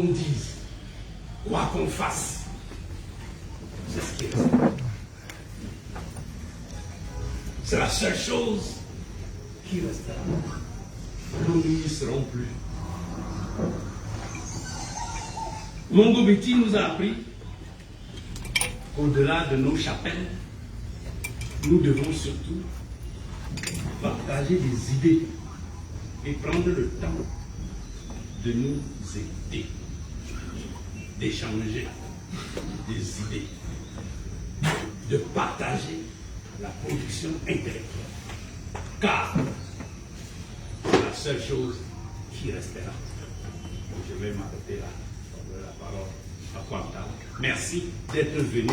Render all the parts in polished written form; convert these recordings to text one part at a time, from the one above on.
qu'on dise, quoi qu'on fasse, c'est ce qui est. C'est la seule chose qui restera. Nous n'y serons plus. Longo Betty nous a appris qu'au-delà de nos chapelles, nous devons surtout partager des idées et prendre le temps de nous aider, d'échanger des idées, de partager la production intellectuelle. Car c'est la seule chose qui restera. Je vais m'arrêter là. Je donne la parole à Quanta. Merci d'être venu.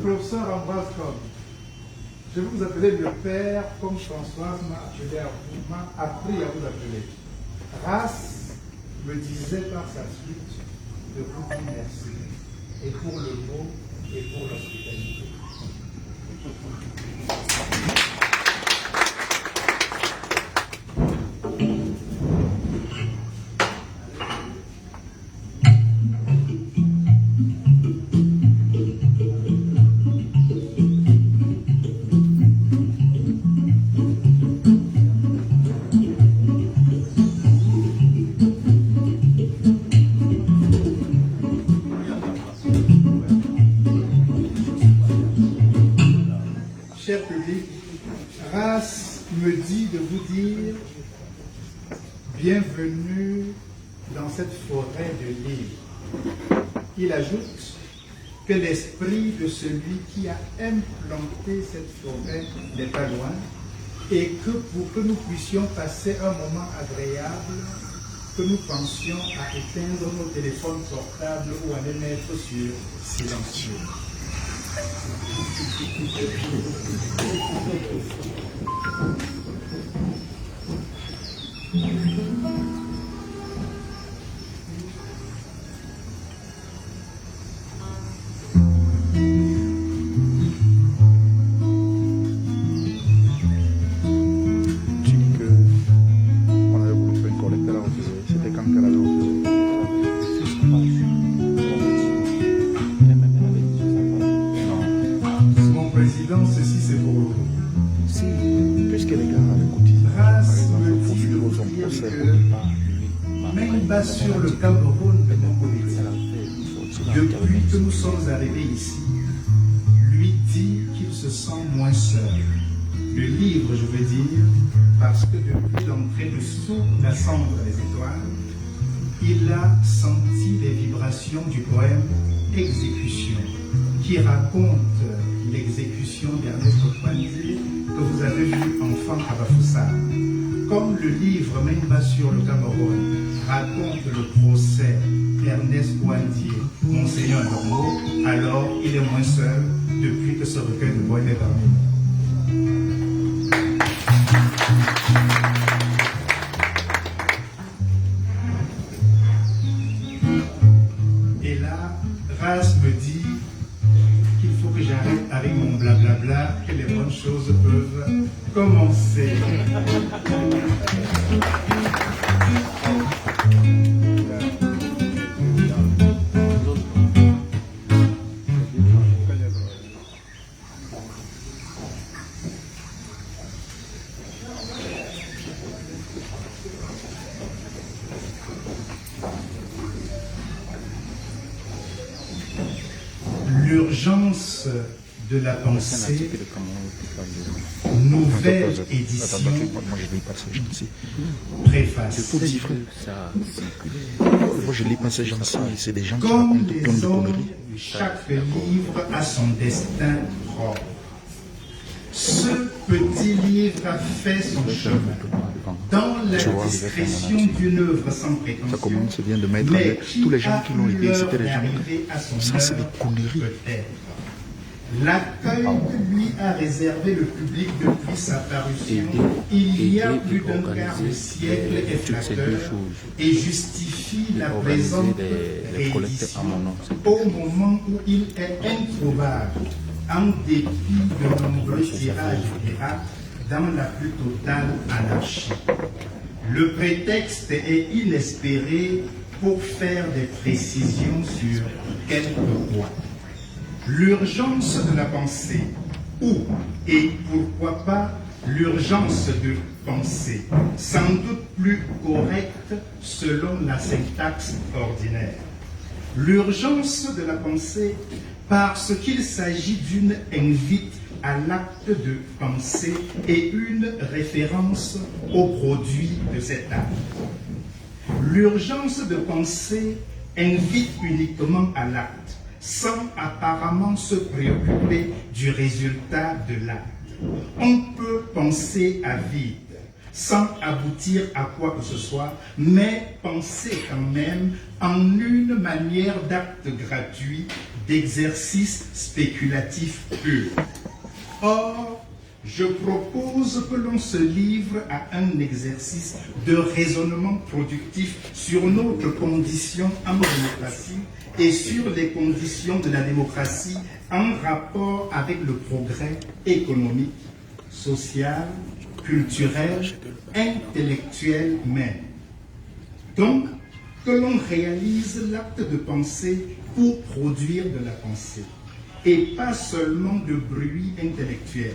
Professeur Ambroise Cobb, je vais vous appeler le père comme Françoise m'a appris à vous appeler. Race me disait par sa suite de vous dire merci, et pour le mot et pour l'hospitalité. Cher public, Race me dit de vous dire bienvenue dans cette forêt de livres. Il ajoute que l'esprit de celui qui a implanté cette forêt n'est pas loin et que pour que nous puissions passer un moment agréable, que nous pensions à éteindre nos téléphones portables ou à les mettre sur silencieux. Ceci c'est pour vous. Si, puisque les gars avaient cotisé, Race par me exemple, dit pour de son vous procès dire au départ, que même bas sur le Cameroun de mon politique, depuis que nous sommes arrivés ici, lui dit qu'il se sent moins seul. Le livre, je veux dire, parce que depuis l'entrée de Sous la cendre des étoiles, il a senti les vibrations du poème Exécution, qui raconte l'exécution d'Ernest Poindier que vous avez vu enfant à Bafoussam. Comme le livre Même bas sur le Cameroun raconte le procès d'Ernest Poindier, Monseigneur Dormo, alors il est moins seul depuis que ce recueil de poèmes est parmi nous. Et là, Race me dit qu'il faut que j'arrête avec mon blablabla, que les bonnes choses peuvent commencer. L'urgence de la pensée, nouvelle édition, préface. Moi je lis pas ces gens-ci, c'est des gens qui Comme racontent plein de les hommes, conneries. chaque livre a son destin propre. Ce petit livre a fait son chemin dans la discrétion d'une œuvre sans prétention. Ça commence bien de mettre avec tous les gens qui l'ont aidé, c'était les gens. Ça, c'est des conneries. L'accueil que lui a réservé le public depuis sa parution il y a plus d'un quart de siècle est flatteur et justifie la présente réédition au moment où il est introuvable, en dépit de nombreux tirages pirates, dans la plus totale anarchie. Le prétexte est inespéré pour faire des précisions sur quelques points. L'urgence de la pensée, ou, et pourquoi pas, l'urgence de penser, sans doute plus correcte selon la syntaxe ordinaire. L'urgence de la pensée parce qu'il s'agit d'une invite à l'acte de penser et une référence au produit de cet acte. L'urgence de penser invite uniquement à l'acte, sans apparemment se préoccuper du résultat de l'acte. On peut penser à vide, sans aboutir à quoi que ce soit, mais penser quand même en une manière d'acte gratuit, d'exercice spéculatif pur. Or, je propose que l'on se livre à un exercice de raisonnement productif sur notre condition en démocratie et sur les conditions de la démocratie en rapport avec le progrès économique, social, culturel, intellectuel même. Donc, que l'on réalise l'acte de penser pour produire de la pensée, et pas seulement de bruit intellectuel.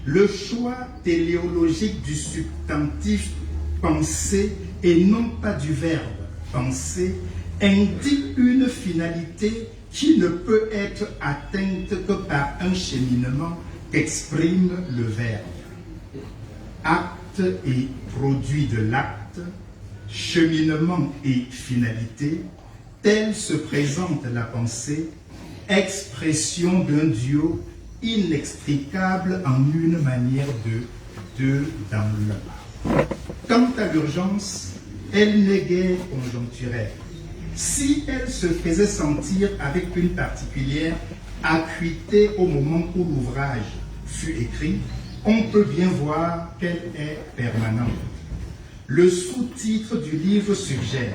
Le choix téléologique du substantif penser et non pas du verbe penser indique une finalité qui ne peut être atteinte que par un cheminement qu'exprime le verbe. Acte et produit de l'acte, cheminement et finalité, telle se présente la pensée, expression d'un duo inextricable en une manière de deux dans l'un. Quant à l'urgence, elle n'est guère conjoncturelle. Si elle se faisait sentir avec une particulière acuité au moment où l'ouvrage fut écrit, on peut bien voir qu'elle est permanente. Le sous-titre du livre suggère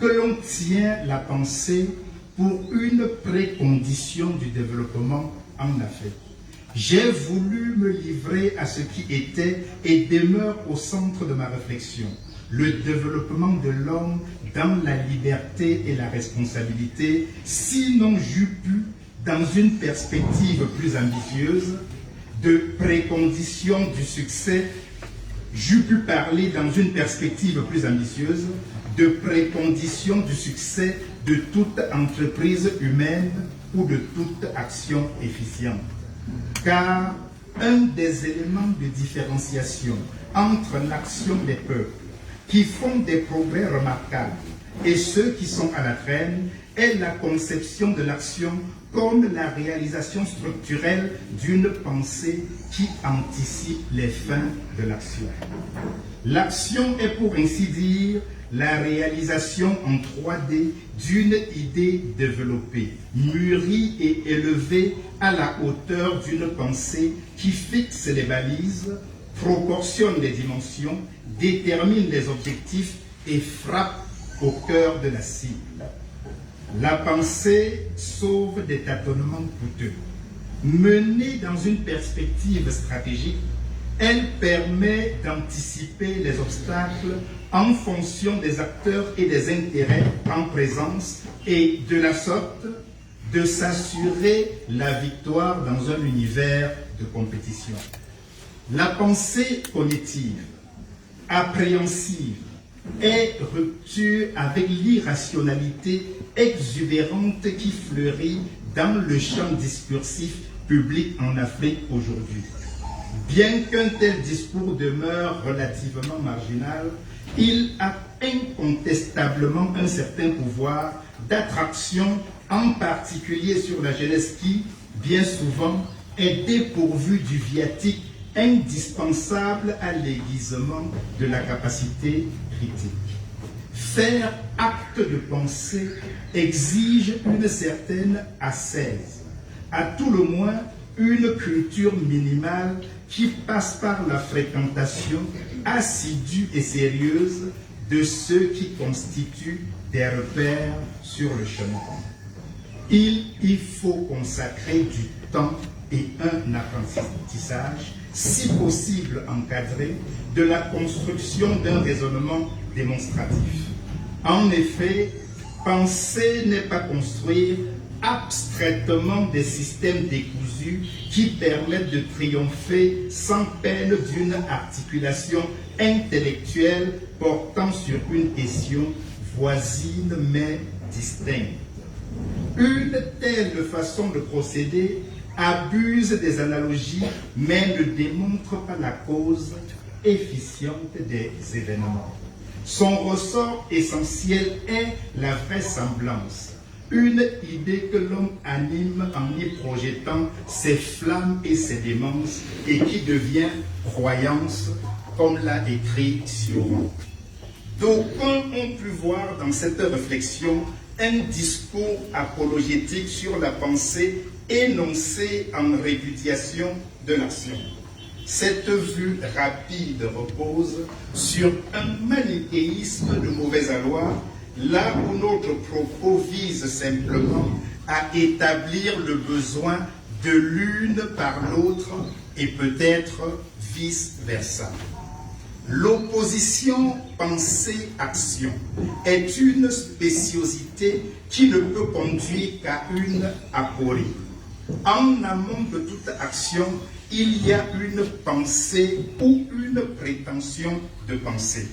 que l'on tient la pensée pour une précondition du développement en Afrique. J'ai voulu me livrer à ce qui était et demeure au centre de ma réflexion, le développement de l'homme dans la liberté et la responsabilité, sinon j'eus pu, dans une perspective plus ambitieuse, de préconditions du succès, j'eus pu parler dans une perspective plus ambitieuse de préconditions du succès de toute entreprise humaine ou de toute action efficiente. Car un des éléments de différenciation entre l'action des peuples qui font des progrès remarquables et ceux qui sont à la traîne est la conception de l'action comme la réalisation structurelle d'une pensée qui anticipe les fins de l'action. L'action est pour ainsi dire la réalisation en 3D d'une idée développée, mûrie et élevée à la hauteur d'une pensée qui fixe les balises, proportionne les dimensions, détermine les objectifs et frappe au cœur de la cible. La pensée sauve des tâtonnements coûteux. Menée dans une perspective stratégique, elle permet d'anticiper les obstacles en fonction des acteurs et des intérêts en présence et de la sorte de s'assurer la victoire dans un univers de compétition. La pensée cognitive, appréhensive, est rupture avec l'irrationalité exubérante qui fleurit dans le champ discursif public en Afrique aujourd'hui. Bien qu'un tel discours demeure relativement marginal, il a incontestablement un certain pouvoir d'attraction, en particulier sur la jeunesse qui, bien souvent, est dépourvue du viatique indispensable à l'aiguisement de la capacité critique. Faire acte de pensée exige une certaine ascèse, à tout le moins une culture minimale qui passe par la fréquentation assidue et sérieuse de ceux qui constituent des repères sur le chemin. Il faut consacrer du temps et un apprentissage, si possible encadré, de la construction d'un raisonnement démonstratif. En effet, penser n'est pas construire abstraitement des systèmes décousus qui permettent de triompher sans peine d'une articulation intellectuelle portant sur une question voisine mais distincte. Une telle façon de procéder abuse des analogies mais ne démontre pas la cause efficiente des événements. Son ressort essentiel est la vraisemblance, une idée que l'homme anime en y projetant ses flammes et ses démences et qui devient croyance, comme l'a écrit Sioran. D'aucuns ont pu voir dans cette réflexion un discours apologétique sur la pensée énoncé en répudiation de l'action. Cette vue rapide repose sur un manichéisme de mauvais aloi, là où notre propos vise simplement à établir le besoin de l'une par l'autre et peut-être vice-versa. L'opposition pensée-action est une spéciosité qui ne peut conduire qu'à une aporie. En amont de toute action, il y a une pensée ou une prétention de pensée.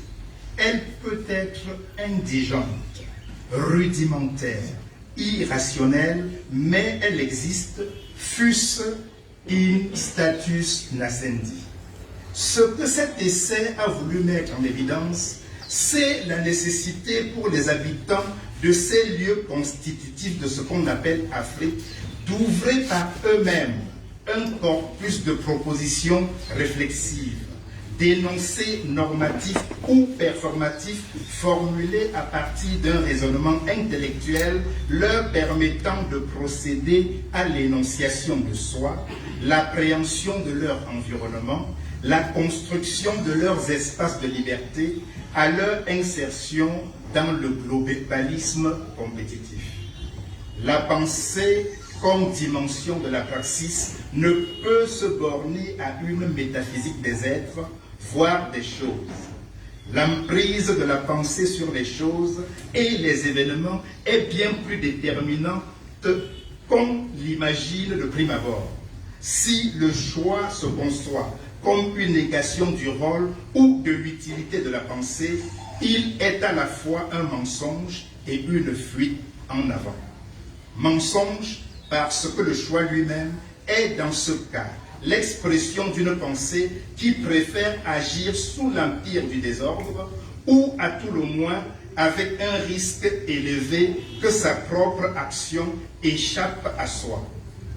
Elle peut être indigente, rudimentaire, irrationnelle, mais elle existe, fût-ce in status nascendi. Ce que cet essai a voulu mettre en évidence, c'est la nécessité pour les habitants de ces lieux constitutifs de ce qu'on appelle Afrique d'ouvrir par eux-mêmes un corpus de propositions réflexives, d'énoncés normatifs ou performatifs formulés à partir d'un raisonnement intellectuel leur permettant de procéder à l'énonciation de soi, l'appréhension de leur environnement, la construction de leurs espaces de liberté, à leur insertion dans le globalisme compétitif. La pensée comme dimension de la praxis ne peut se borner à une métaphysique des êtres, voire des choses. L'emprise de la pensée sur les choses et les événements est bien plus déterminante qu'on l'imagine de prime abord. Si le choix se conçoit comme une négation du rôle ou de l'utilité de la pensée, il est à la fois un mensonge et une fuite en avant. Mensonge parce que le choix lui-même est dans ce cas l'expression d'une pensée qui préfère agir sous l'empire du désordre ou à tout le moins avec un risque élevé que sa propre action échappe à soi.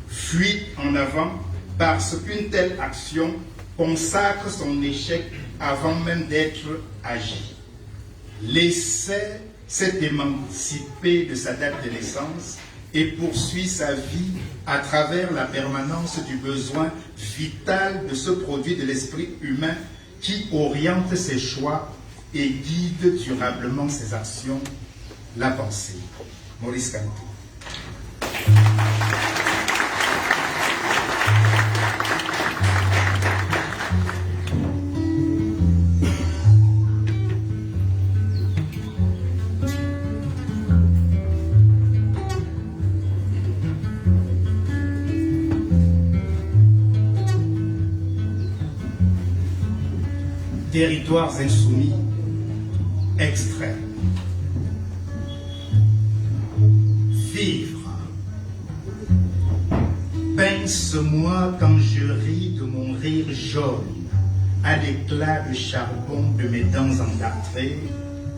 Fuite en avant parce qu'une telle action consacre son échec avant même d'être agi. L'essai s'est émancipé de sa date de naissance et poursuit sa vie à travers la permanence du besoin vital de ce produit de l'esprit humain qui oriente ses choix et guide durablement ses actions, la pensée. Maurice Kamto. Territoires insoumis, extrait. Vivre. Pince-moi quand je ris de mon rire jaune, à l'éclat de charbon de mes dents endartrées,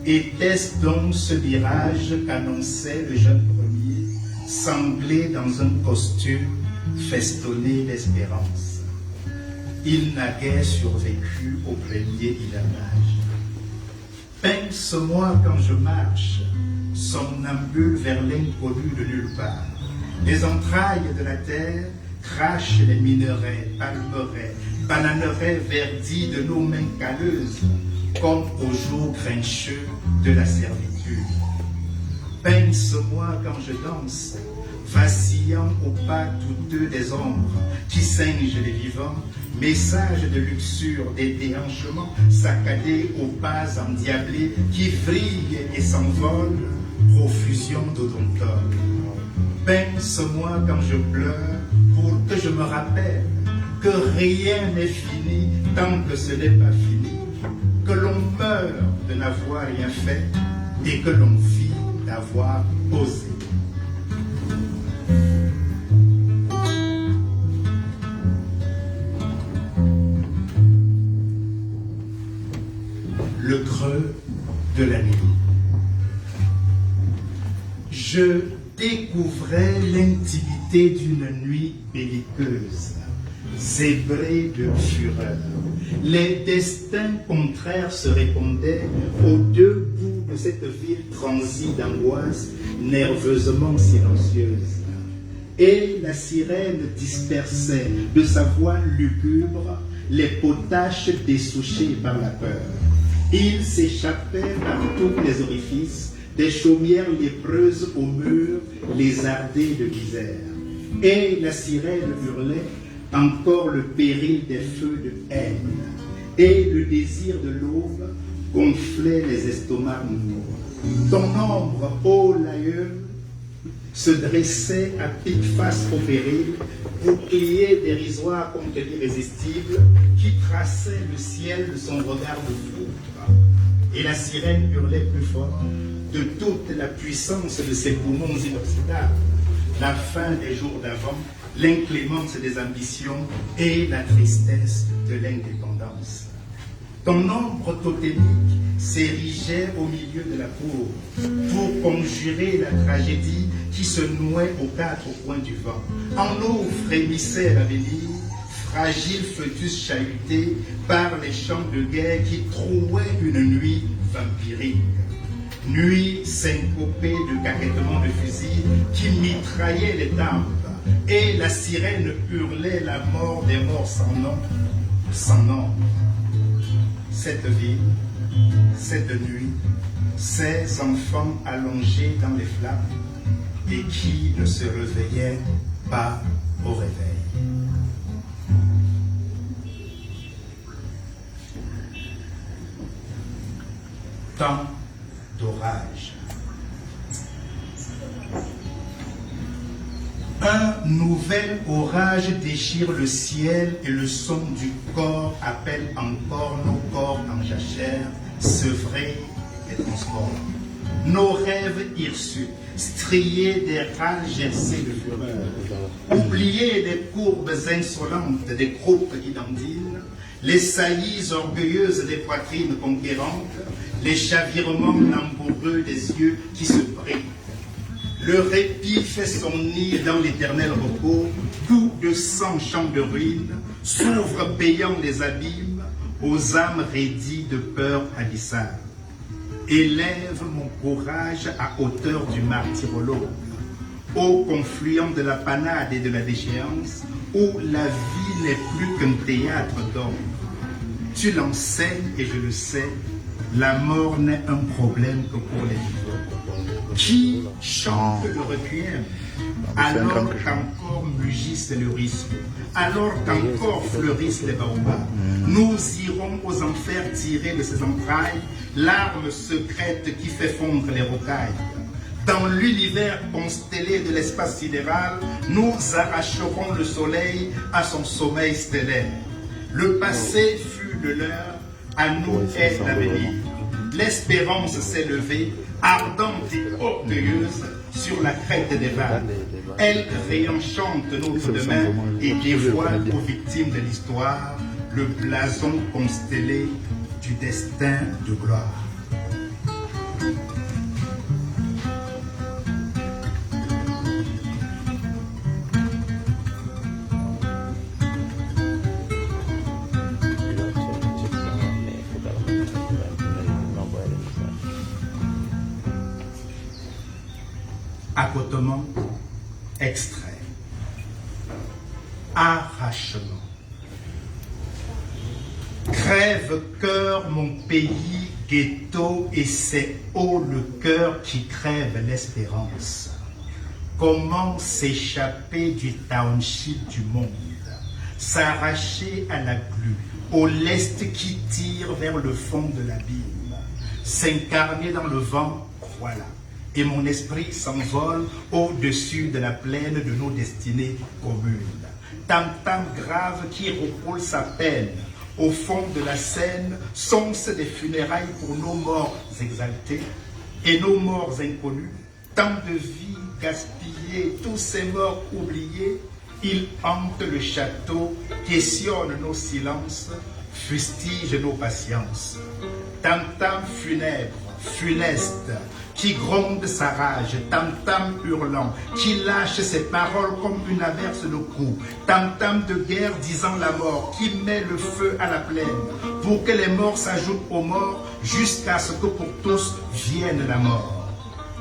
était-ce donc ce mirage qu'annonçait le jeune premier, sanglé dans un costume festonné d'espérance? Il n'a guère survécu au premier hivernage. Pince-moi quand je marche, somnambule vers l'inconnu de nulle part. Les entrailles de la terre crachent les minerais, palmeraies, bananeraies verdis de nos mains calleuses, comme au jour grincheux de la servitude. Pince-moi quand je danse, vacillant au pas douteux des ombres qui singent les vivants, message de luxure, des déhanchements saccadés aux pas endiablés qui vrillent et s'envolent, profusion d'odontole. Pince-moi quand je pleure pour que je me rappelle que rien n'est fini tant que ce n'est pas fini, que l'on meurt de n'avoir rien fait et que l'on vit d'avoir osé. Le creux de la nuit. Je découvrais l'intimité d'une nuit belliqueuse, zébrée de fureur. Les destins contraires se répondaient aux deux bouts de cette ville transie d'angoisse nerveusement silencieuse. Et la sirène dispersait de sa voix lugubre les potaches dessouchés par la peur. Il s'échappait par tous les orifices des chaumières lépreuses aux murs lézardés de misère. Et la sirène hurlait encore le péril des feux de haine. Et le désir de l'aube gonflait les estomacs mous. Ton ombre, ô l'aïeul, se dressait à pique face au péril, bouclier dérisoire contre l'irrésistible, qui traçait le ciel de son regard de foudre. Et la sirène hurlait plus fort de toute la puissance de ses poumons inoxydables, la fin des jours d'avant, l'inclémence des ambitions et la tristesse de l'indépendance. Ton ombre totémique s'érigeait au milieu de la cour pour conjurer la tragédie qui se nouait aux quatre coins du vent. En eau frémissait l'avenir, fragile fœtus chahuté par les chants de guerre qui trouaient une nuit vampirique. Nuit syncopée de caquettements de fusils qui mitraillaient les tempes, et la sirène hurlait la mort des morts sans nom, sans nombre. Cette ville, cette nuit, ces enfants allongés dans les flammes et qui ne se réveillaient pas au réveil. Temps d'orage. Un nouvel orage déchire le ciel et le son du corps appelle encore nos corps en jachère, sevrés et transformés. Nos rêves hirsutes, striés des râles gercés de fureur, oubliés des courbes insolentes des groupes identines, les saillies orgueilleuses des poitrines conquérantes, les chavirements langoureux des yeux qui se brillent. Le répit fait son nid dans l'éternel repos, tout de sang champ de ruines, s'ouvre payant les abîmes aux âmes raidies de peur abyssale. Élève mon courage à hauteur du martyrologue, au confluent de la panade et de la déchéance, où la vie n'est plus qu'un théâtre d'ombre. Tu l'enseignes et je le sais, la mort n'est un problème que pour les vivants. Qui chante le requiem alors qu'encore mugissent le risque, alors qu'encore fleurissent les baobabs? Nous irons aux enfers tirer de ses entrailles l'arme secrète qui fait fondre les rocailles. Dans l'univers constellé de l'espace sidéral, nous arracherons le soleil à son sommeil stellaire. Le passé fut de l'heure, à nous est l'avenir. L'espérance s'est levée, ardente et orgueilleuse, sur la crête des vagues. Elle réenchante notre demain et dévoile aux victimes de l'histoire le blason constellé du destin de gloire. Accotement extrait. arrachement. Crève-cœur mon pays, ghetto, et c'est haut le cœur qui crève l'espérance. Comment s'échapper du township du monde, s'arracher à la glu, au lest qui tire vers le fond de l'abîme, s'incarner dans le vent, voilà. Et mon esprit s'envole au-dessus de la plaine de nos destinées communes. Tam-tam grave qui roule sa peine, au fond de la Seine, sont-ce des funérailles pour nos morts exaltés et nos morts inconnus, tant de vies gaspillées, tous ces morts oubliés, ils hantent le château, questionnent nos silences, fustigent nos patiences. Tam-tam funèbre, funeste, qui gronde sa rage, tam-tam hurlant, qui lâche ses paroles comme une averse de coups, tam-tam de guerre disant la mort, qui met le feu à la plaine, pour que les morts s'ajoutent aux morts, jusqu'à ce que pour tous vienne la mort.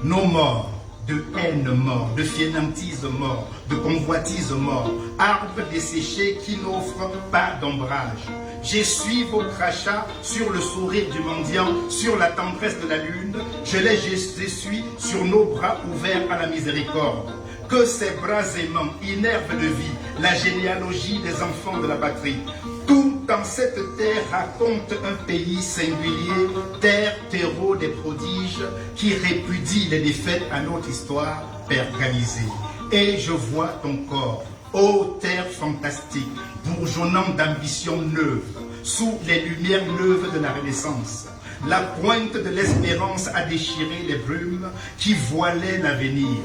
Nos morts, de haine mort, de fainéantise mort, de convoitise mort, arbres desséchés qui n'offrent pas d'ombrage. J'essuie vos crachats sur le sourire du mendiant, sur la tendresse de la lune, je les essuie sur nos bras ouverts à la miséricorde. Que ces bras aimants innervent de vie la généalogie des enfants de la patrie. Tout en cette terre raconte un pays singulier, terre, terreau des prodiges, qui répudie les défaites à notre histoire pergamisée. Et je vois ton corps, ô terre fantastique, bourgeonnant d'ambitions neuves, sous les lumières neuves de la Renaissance. La pointe de l'espérance a déchiré les brumes qui voilaient l'avenir.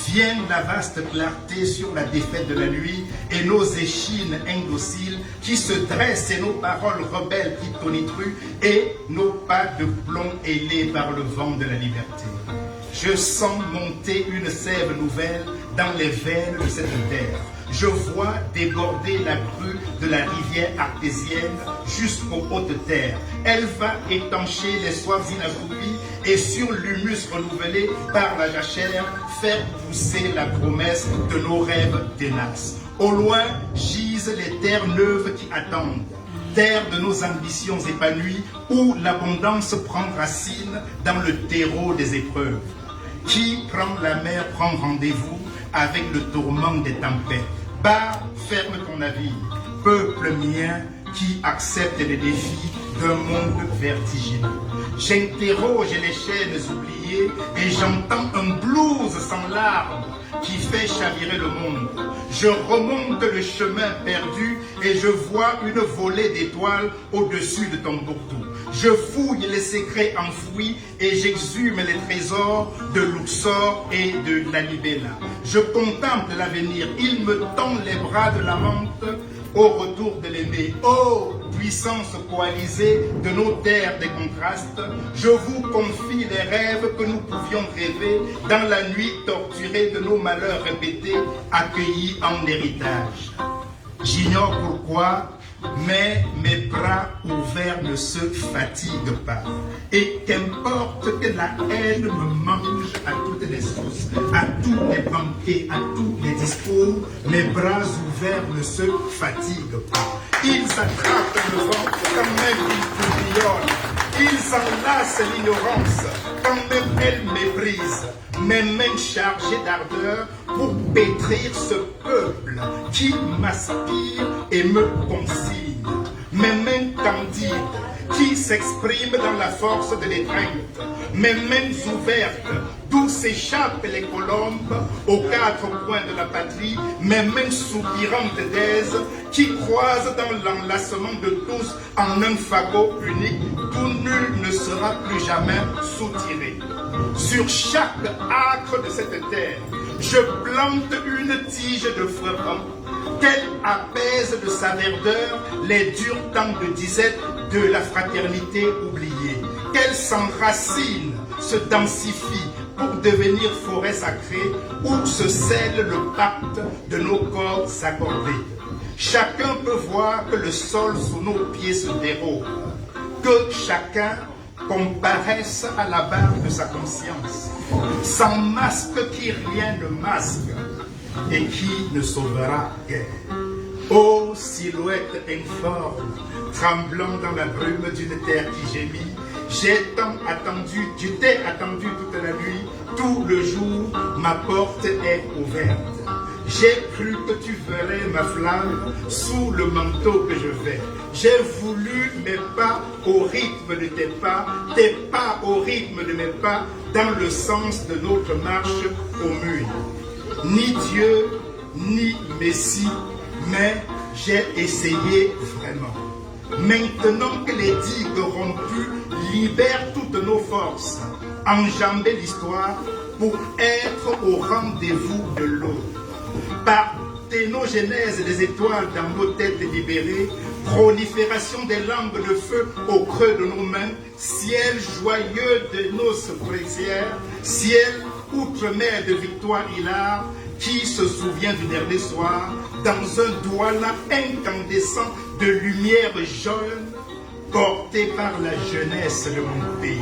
Vient la vaste clarté sur la défaite de la nuit et nos échines indociles qui se dressent et nos paroles rebelles qui tonitruent et nos pas de plomb ailés par le vent de la liberté. Je sens monter une sève nouvelle dans les veines de cette terre. Je vois déborder la crue de la rivière artésienne jusqu'aux hautes terres. Elle va étancher les soifs inassouvies et sur l'humus renouvelé par la jachère, faire pousser la promesse de nos rêves ténaces. Au loin gisent les terres neuves qui attendent. Terre de nos ambitions épanouies où l'abondance prend racine dans le terreau des épreuves. Qui prend la mer prend rendez-vous avec le tourment des tempêtes. Bas, ferme ton navire, peuple mien qui accepte les défis d'un monde vertigineux. J'interroge les chaînes oubliées et j'entends un blues sans larmes qui fait chavirer le monde. Je remonte le chemin perdu et je vois une volée d'étoiles au-dessus de Tombouctou. Je fouille les secrets enfouis et j'exhume les trésors de Luxor et de Lalibela. Je contemple l'avenir, il me tend les bras de l'amante au retour de l'aimé. Oh, puissance coalisée de nos terres des contrastes, je vous confie les rêves que nous pouvions rêver dans la nuit torturée de nos malheurs répétés, accueillis en héritage. J'ignore pourquoi, mais mes bras ouverts ne se fatiguent pas. Et qu'importe que la haine me mange à toutes les sauces, à tous les banquets, à tous les discours, mes bras ouverts ne se fatiguent pas. Ils attrapent le vent quand même ils tourbillonnent. Ils enlacent l'ignorance quand même elle méprise. Mes mains chargées d'ardeur pour pétrir ce peuple qui m'aspire et me consigne. Mes mains candides qui s'expriment dans la force de l'étreinte. Mes mains ouvertes d'où s'échappent les colombes aux quatre coins de la patrie. Mes mains soupirantes d'aise qui croisent dans l'enlacement de tous en un fagot unique d'où nul ne sera plus jamais soutiré. Sur chaque acre de cette terre, je plante une tige de feuillants, qu'elle apaise de sa verdeur les durs temps de disette de la fraternité oubliée, qu'elle s'enracine, se densifie pour devenir forêt sacrée où se scelle le pacte de nos corps accordés. Chacun peut voir que le sol sous nos pieds se dérobe, que chacun comparaisse à la barre de sa conscience, sans masque qui rien ne masque et qui ne sauvera guère. Ô silhouette informe, tremblant dans la brume d'une terre qui gémit, j'ai tant attendu, tu t'es attendu toute la nuit, tout le jour, ma porte est ouverte. J'ai cru que tu verrais ma flamme sous le manteau que je fais. J'ai voulu mes pas au rythme de tes pas au rythme de mes pas, dans le sens de notre marche commune. Ni Dieu, ni Messie, mais j'ai essayé vraiment. Maintenant que les digues rompues libèrent toutes nos forces, enjamber l'histoire pour être au rendez-vous de l'eau. Par ténogénèse des étoiles dans nos têtes libérées, prolifération des lampes de feu au creux de nos mains, ciel joyeux de nos brésières, ciel outre-mer de victoire hilar, qui se souvient du dernier soir, dans un douala incandescent de lumière jaune, porté par la jeunesse de mon pays.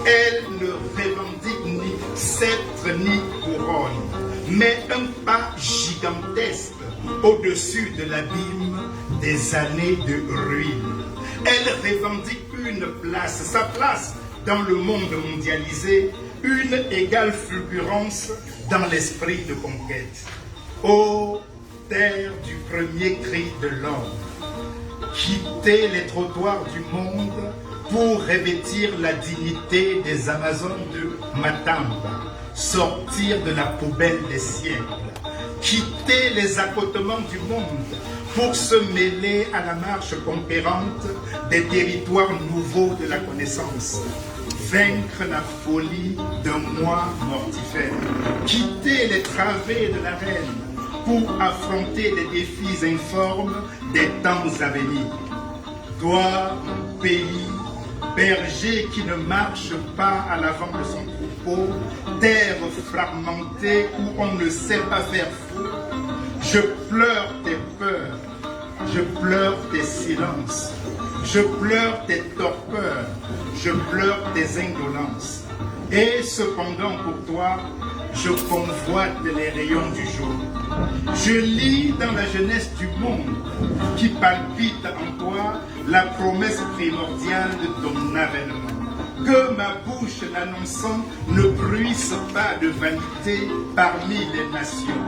Elle ne revendique ni sceptre ni couronne, mais un pas gigantesque au-dessus de l'abîme des années de ruines. Elle revendique une place, sa place dans le monde mondialisé, une égale fulgurance dans l'esprit de conquête. Ô terre du premier cri de l'homme, quittez les trottoirs du monde pour revêtir la dignité des Amazones de Matamba, sortir de la poubelle des siècles, quitter les accotements du monde pour se mêler à la marche conquérante des territoires nouveaux de la connaissance, vaincre la folie d'un moi mortifère, quitter les travées de l'arène pour affronter les défis informes des temps à venir. Toi, pays, berger qui ne marche pas à l'avant de son troupeau, terre fragmentée où on ne sait pas faire fou, je pleure tes peurs, je pleure tes silences, je pleure tes torpeurs, je pleure tes indolences. Et cependant pour toi, je convoite les rayons du jour. Je lis dans la jeunesse du monde qui palpite en toi la promesse primordiale de ton avènement. Que ma bouche l'annonçant ne bruisse pas de vanité parmi les nations.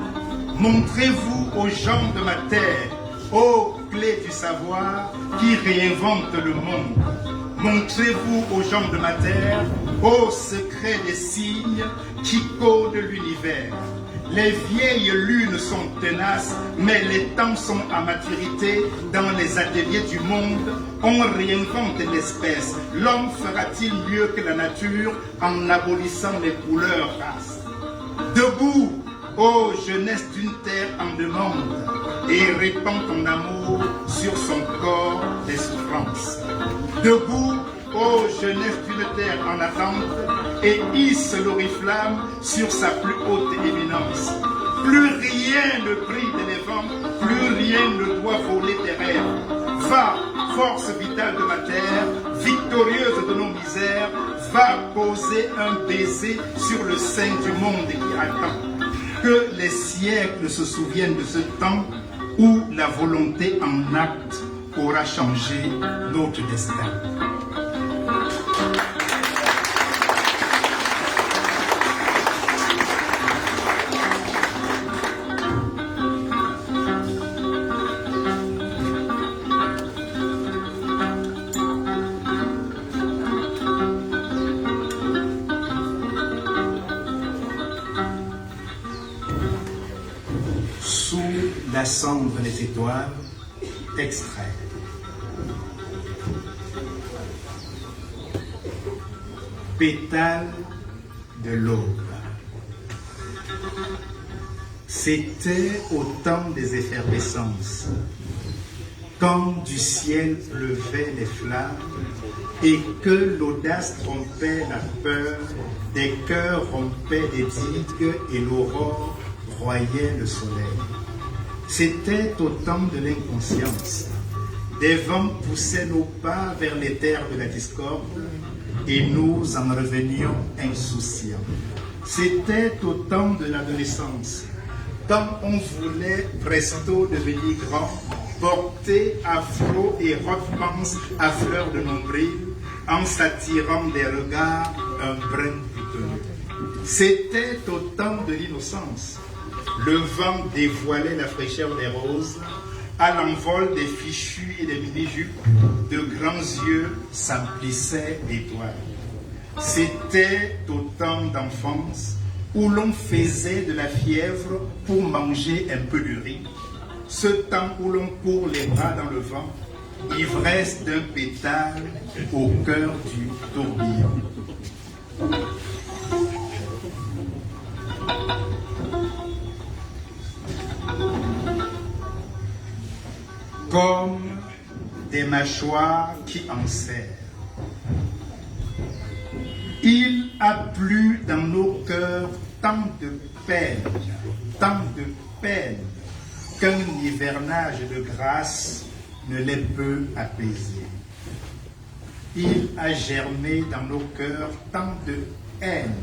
Montrez-vous aux gens de ma terre, ô clés du savoir qui réinvente le monde. Montrez-vous aux gens de ma terre, ô secrets des signes qui codent l'univers. Les vieilles lunes sont tenaces, mais les temps sont à maturité. Dans les ateliers du monde, on réinvente l'espèce. L'homme fera-t-il mieux que la nature en abolissant les couleurs races? Debout, ô jeunesse d'une terre en demande, et répands ton amour sur son corps des souffrances. Debout, ô jeunesse d'une terre en attente, et hisse l'oriflamme sur sa plus haute éminence. Plus rien ne brille de les vents, plus rien ne doit voler tes rêves. Va, force vitale de ma terre, victorieuse de nos misères, va poser un baiser sur le sein du monde qui attend. Que les siècles se souviennent de ce temps où la volonté en acte aura changé notre destin. Sous la cendre des étoiles, extrait. Pétale de l'aube. C'était au temps des effervescences, quand du ciel pleuraient les flammes et que l'audace trompait la peur, des cœurs rompaient des digues et l'aurore broyait le soleil. C'était au temps de l'inconscience. Des vents poussaient nos pas vers les terres de la discorde et nous en revenions insouciants. C'était au temps de l'adolescence, Comme on voulait presto devenir grand, porter afro et robe pense à fleur de nombril, en s'attirant des regards un brin pitonneux. C'était au temps de l'innocence. Le vent dévoilait la fraîcheur des roses, à l'envol des fichus et des mini-jupes, de grands yeux s'emplissaient d'étoiles. C'était au temps d'enfance où l'on faisait de la fièvre pour manger un peu de riz, ce temps où l'on court les bras dans le vent, ivresse d'un pétale au cœur du tourbillon. Comme des mâchoires qui enserrent. Il a plu dans nos cœurs tant de peine qu'un hivernage de grâce ne les peut apaiser. Il a germé dans nos cœurs tant de haine,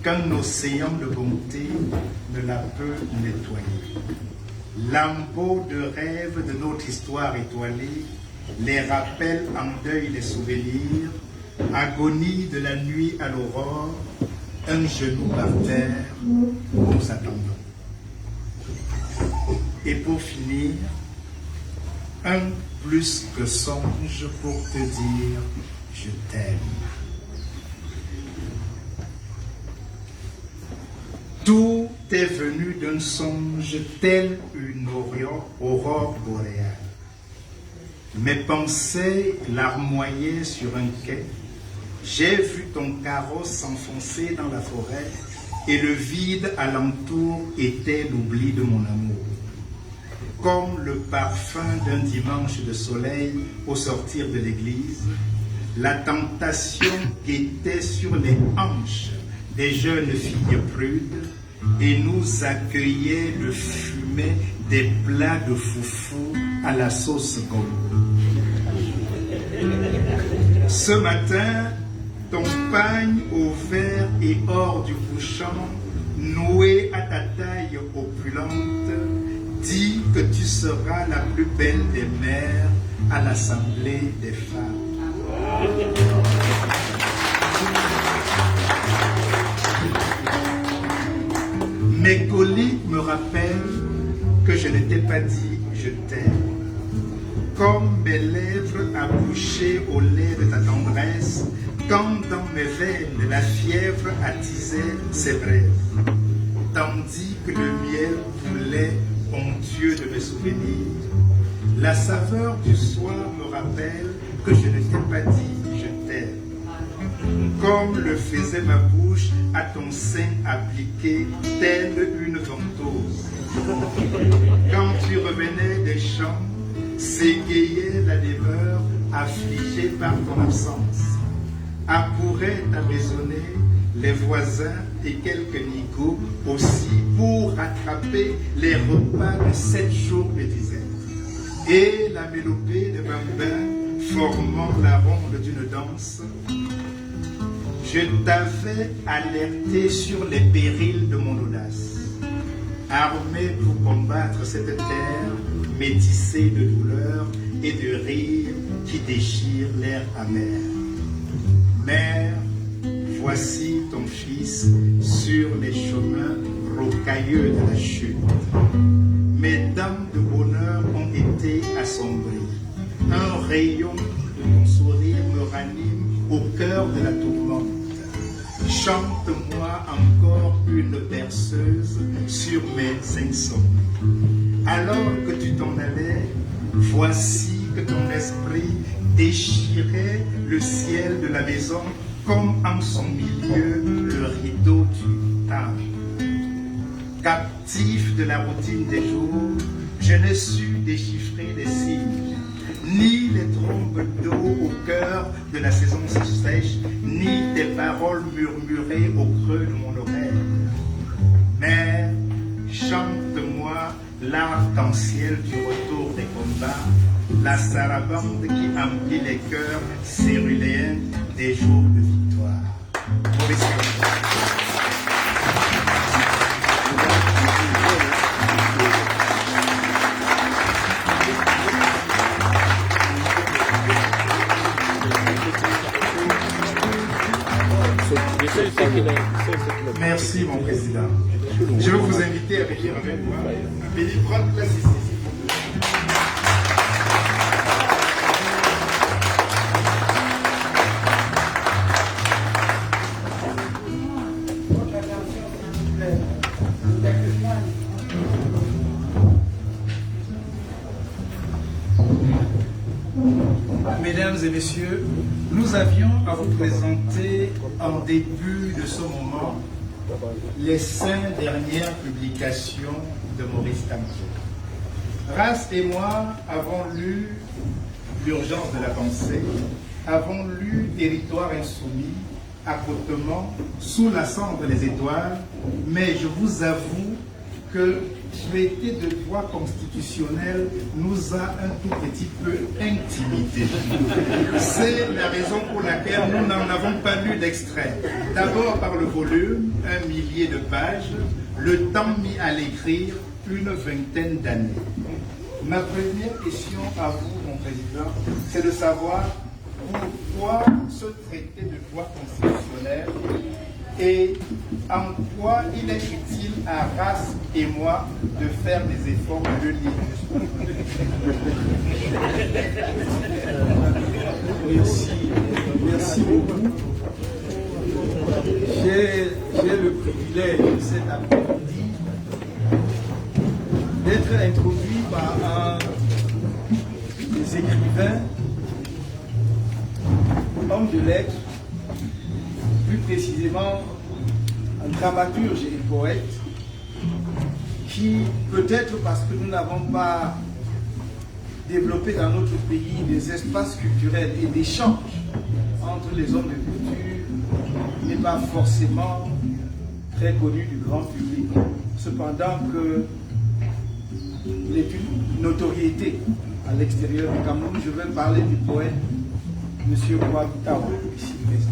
qu'un océan de bonté ne la peut nettoyer. Lambeaux de rêve de notre histoire étoilée, les rappels en deuil des souvenirs, agonie de la nuit à l'aurore, un genou par terre, nous attendons. Et pour finir, un plus que songe pour te dire je t'aime. Tout est venu d'un songe tel une aurore boréale. Mes pensées larmoyaient sur un quai. J'ai vu ton carrosse s'enfoncer dans la forêt et le vide alentour était l'oubli de mon amour. Comme le parfum d'un dimanche de soleil au sortir de l'église, la tentation guettait sur les hanches des jeunes filles prudes et nous accueillait le fumet des plats de foufou à la sauce gombo. Ce matin, ton pagne au vert et or du couchant, noué à ta taille opulente, dit que tu seras la plus belle des mères à l'assemblée des femmes. Mes coliques me rappellent que je ne t'ai pas dit je t'aime. Comme mes lèvres accouchaient au lait de ta tendresse, quand dans mes veines la fièvre attisait ses brèves, tandis que le miel coulait onctueux de mes souvenirs, la saveur du soir me rappelle que je ne t'ai pas dit je t'aime. Comme le faisait ma bouche à ton sein appliqué, telle une ventouse. Quand tu revenais des champs, s'égayait la demeure affligée par ton absence. Accourait à raisonner les voisins et quelques nigots aussi pour rattraper les repas de 7 jours de disette. Et la mélopée de bambins formant la ronde d'une danse, je t'avais alerté sur les périls de mon audace. Armé pour combattre cette terre métissée de douleur et de rire qui déchire l'air amer. Mère, voici ton fils sur les chemins rocailleux de la chute. Mes dames de bonheur ont été assombries. Un rayon de ton sourire me ranime au cœur de la tourmente. Chante-moi encore une berceuse sur mes insomnies. Alors que tu t'en allais, voici que ton esprit déchirait le ciel de la maison comme en son milieu le rideau du temple. Captif de la routine des jours, je ne su déchiffrer les signes, ni les trompes d'eau au cœur de la saison sèche, ni des paroles murmurées au creux de mon oreille. Mais chante-moi l'arc-en-ciel du retour des combats, la sarabande qui emplit les cœurs céruléens des jours de victoire. Merci, mon président. Je vais vous inviter à venir avec moi. Venez prendre place ici. Mesdames et messieurs, nous avions à vous présenter en début de ce moment les 5 dernières publications de Maurice Kamto. Ras et moi avons lu L'urgence de la pensée, avons lu Territoire insoumis, Accotement, Sous la cendre les étoiles, mais je vous avoue que traiter de droit constitutionnel nous a un tout petit peu intimidés. C'est la raison pour laquelle nous n'en avons pas lu d'extrait. D'abord par le volume, 1 millier de pages, le temps mis à l'écrire, une vingtaine d'années. Ma première question à vous, mon président, c'est de savoir pourquoi ce traité de droit constitutionnel et en quoi il est utile à Ras et moi de faire des efforts de le lire. Merci beaucoup. J'ai le privilège cet après-midi d'être introduit par un des écrivains, homme de lettres, plus précisément un dramaturge et poète, qui, peut-être parce que nous n'avons pas développé dans notre pays des espaces culturels et d'échanges entre les hommes de culture, n'est pas forcément très connu du grand public. Cependant qu'il est une notoriété à l'extérieur du Cameroun. Je vais parler du poète M. Kouabitao, ici présent.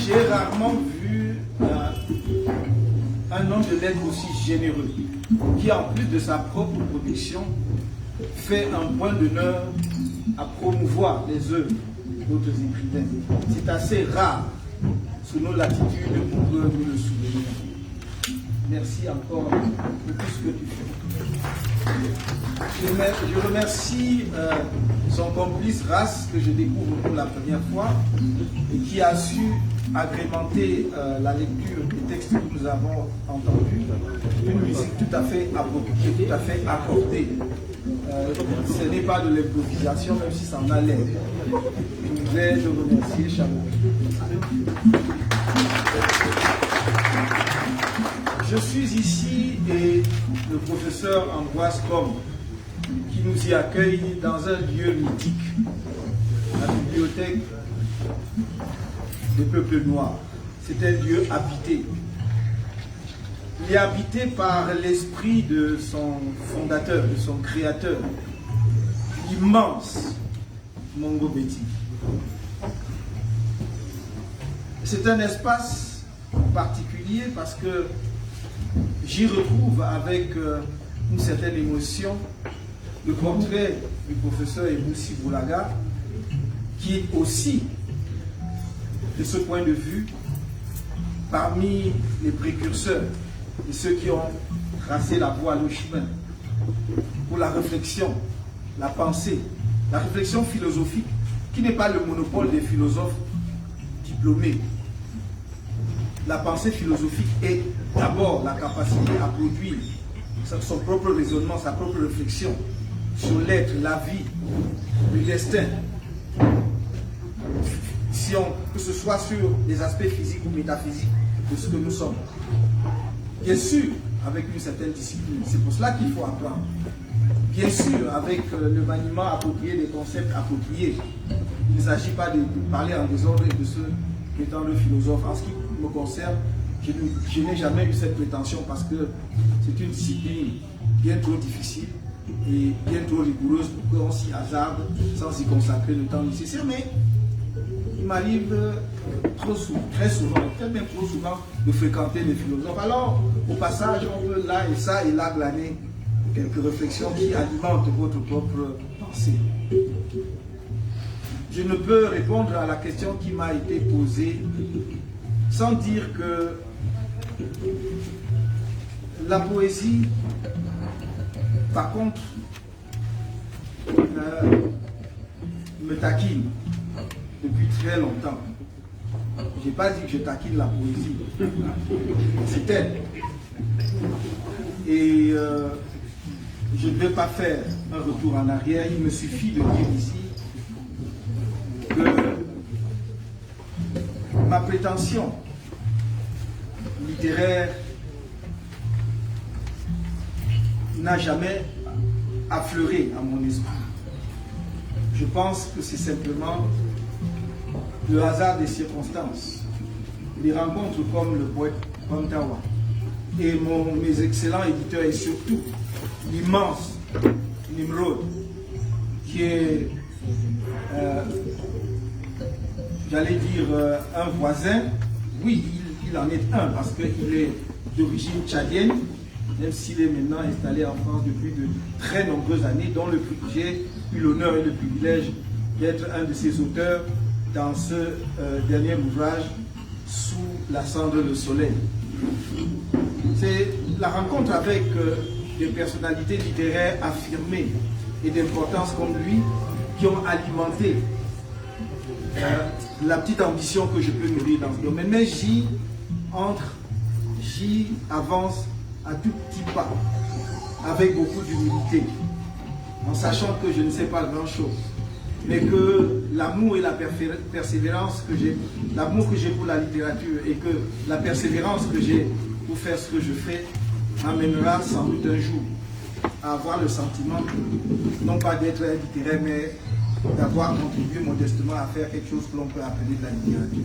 J'ai rarement vu un homme de lettres aussi généreux, qui en plus de sa propre production, fait un point d'honneur à promouvoir les œuvres d'autres écrivains. C'est assez rare sous nos latitudes pour que nous le souvenions. Merci encore pour tout ce que tu fais. Je remercie son complice Ras, que je découvre pour la première fois, et qui a su agrémenter la lecture des textes que nous avons entendus, une musique tout à fait appropriée, tout à fait accordée. Ce n'est pas de l'improvisation, même si ça en a l'air. Je voudrais te remercier, Chabot. Je suis ici et le professeur Ambroise Combe, qui nous y accueille dans un lieu mythique, la bibliothèque des peuples noirs. C'est un lieu habité. Il est habité par l'esprit de son fondateur, de son créateur, l'immense Mongo Betty. C'est un espace particulier parce que j'y retrouve avec une certaine émotion le portrait du professeur Eboussi Boulaga, qui est aussi, de ce point de vue, parmi les précurseurs et ceux qui ont tracé la voie, le chemin pour la réflexion, la pensée, la réflexion philosophique, qui n'est pas le monopole des philosophes diplômés. La pensée philosophique est d'abord la capacité à produire son propre raisonnement, sa propre réflexion sur l'être, la vie, le destin, que ce soit sur les aspects physiques ou métaphysiques de ce que nous sommes. Bien sûr, avec une certaine discipline, c'est pour cela qu'il faut apprendre. Bien sûr, avec le maniement approprié des concepts appropriés. Il ne s'agit pas de parler en désordre et de ceux qui étant le philosophe. En ce qui me concerne, je n'ai jamais eu cette prétention parce que c'est une discipline bien trop difficile et bien trop rigoureuse pour qu'on s'y hasarde sans y consacrer le temps nécessaire. Mais il m'arrive trop souvent, très souvent, peut-être même trop souvent, de fréquenter les philosophes. Alors, au passage, on peut là et là glaner quelques réflexions qui alimentent votre propre pensée. je ne peux répondre à la question qui m'a été posée sans dire que la poésie, par contre, me taquine depuis très longtemps. Je n'ai pas dit que je taquine la poésie. C'est elle. Et je ne vais pas faire un retour en arrière. Il me suffit de dire ici que ma prétention littéraire n'a jamais affleuré à mon esprit. Je pense que c'est simplement le hasard des circonstances, les rencontres comme le poète Pantawa et mes excellents éditeurs et surtout l'immense Nimrod qui est, j'allais dire, un voisin. Oui, il en est un parce qu'il est d'origine tchadienne, même s'il est maintenant installé en France depuis de très nombreuses années, dont j'ai eu l'honneur et le privilège d'être un de ses auteurs dans ce dernier ouvrage, Sous la cendre de soleil. C'est la rencontre avec des personnalités littéraires affirmées et d'importance comme lui qui ont alimenté la petite ambition que je peux nourrir dans ce domaine. Mais j'y avance à tout petit pas, avec beaucoup d'humilité, en sachant que je ne sais pas grand-chose, mais que l'amour et la persévérance que j'ai, l'amour que j'ai pour la littérature et que la persévérance que j'ai pour faire ce que je fais m'amènera sans doute un jour à avoir le sentiment, non pas d'être un littéraire, mais d'avoir contribué modestement à faire quelque chose que l'on peut appeler de la littérature.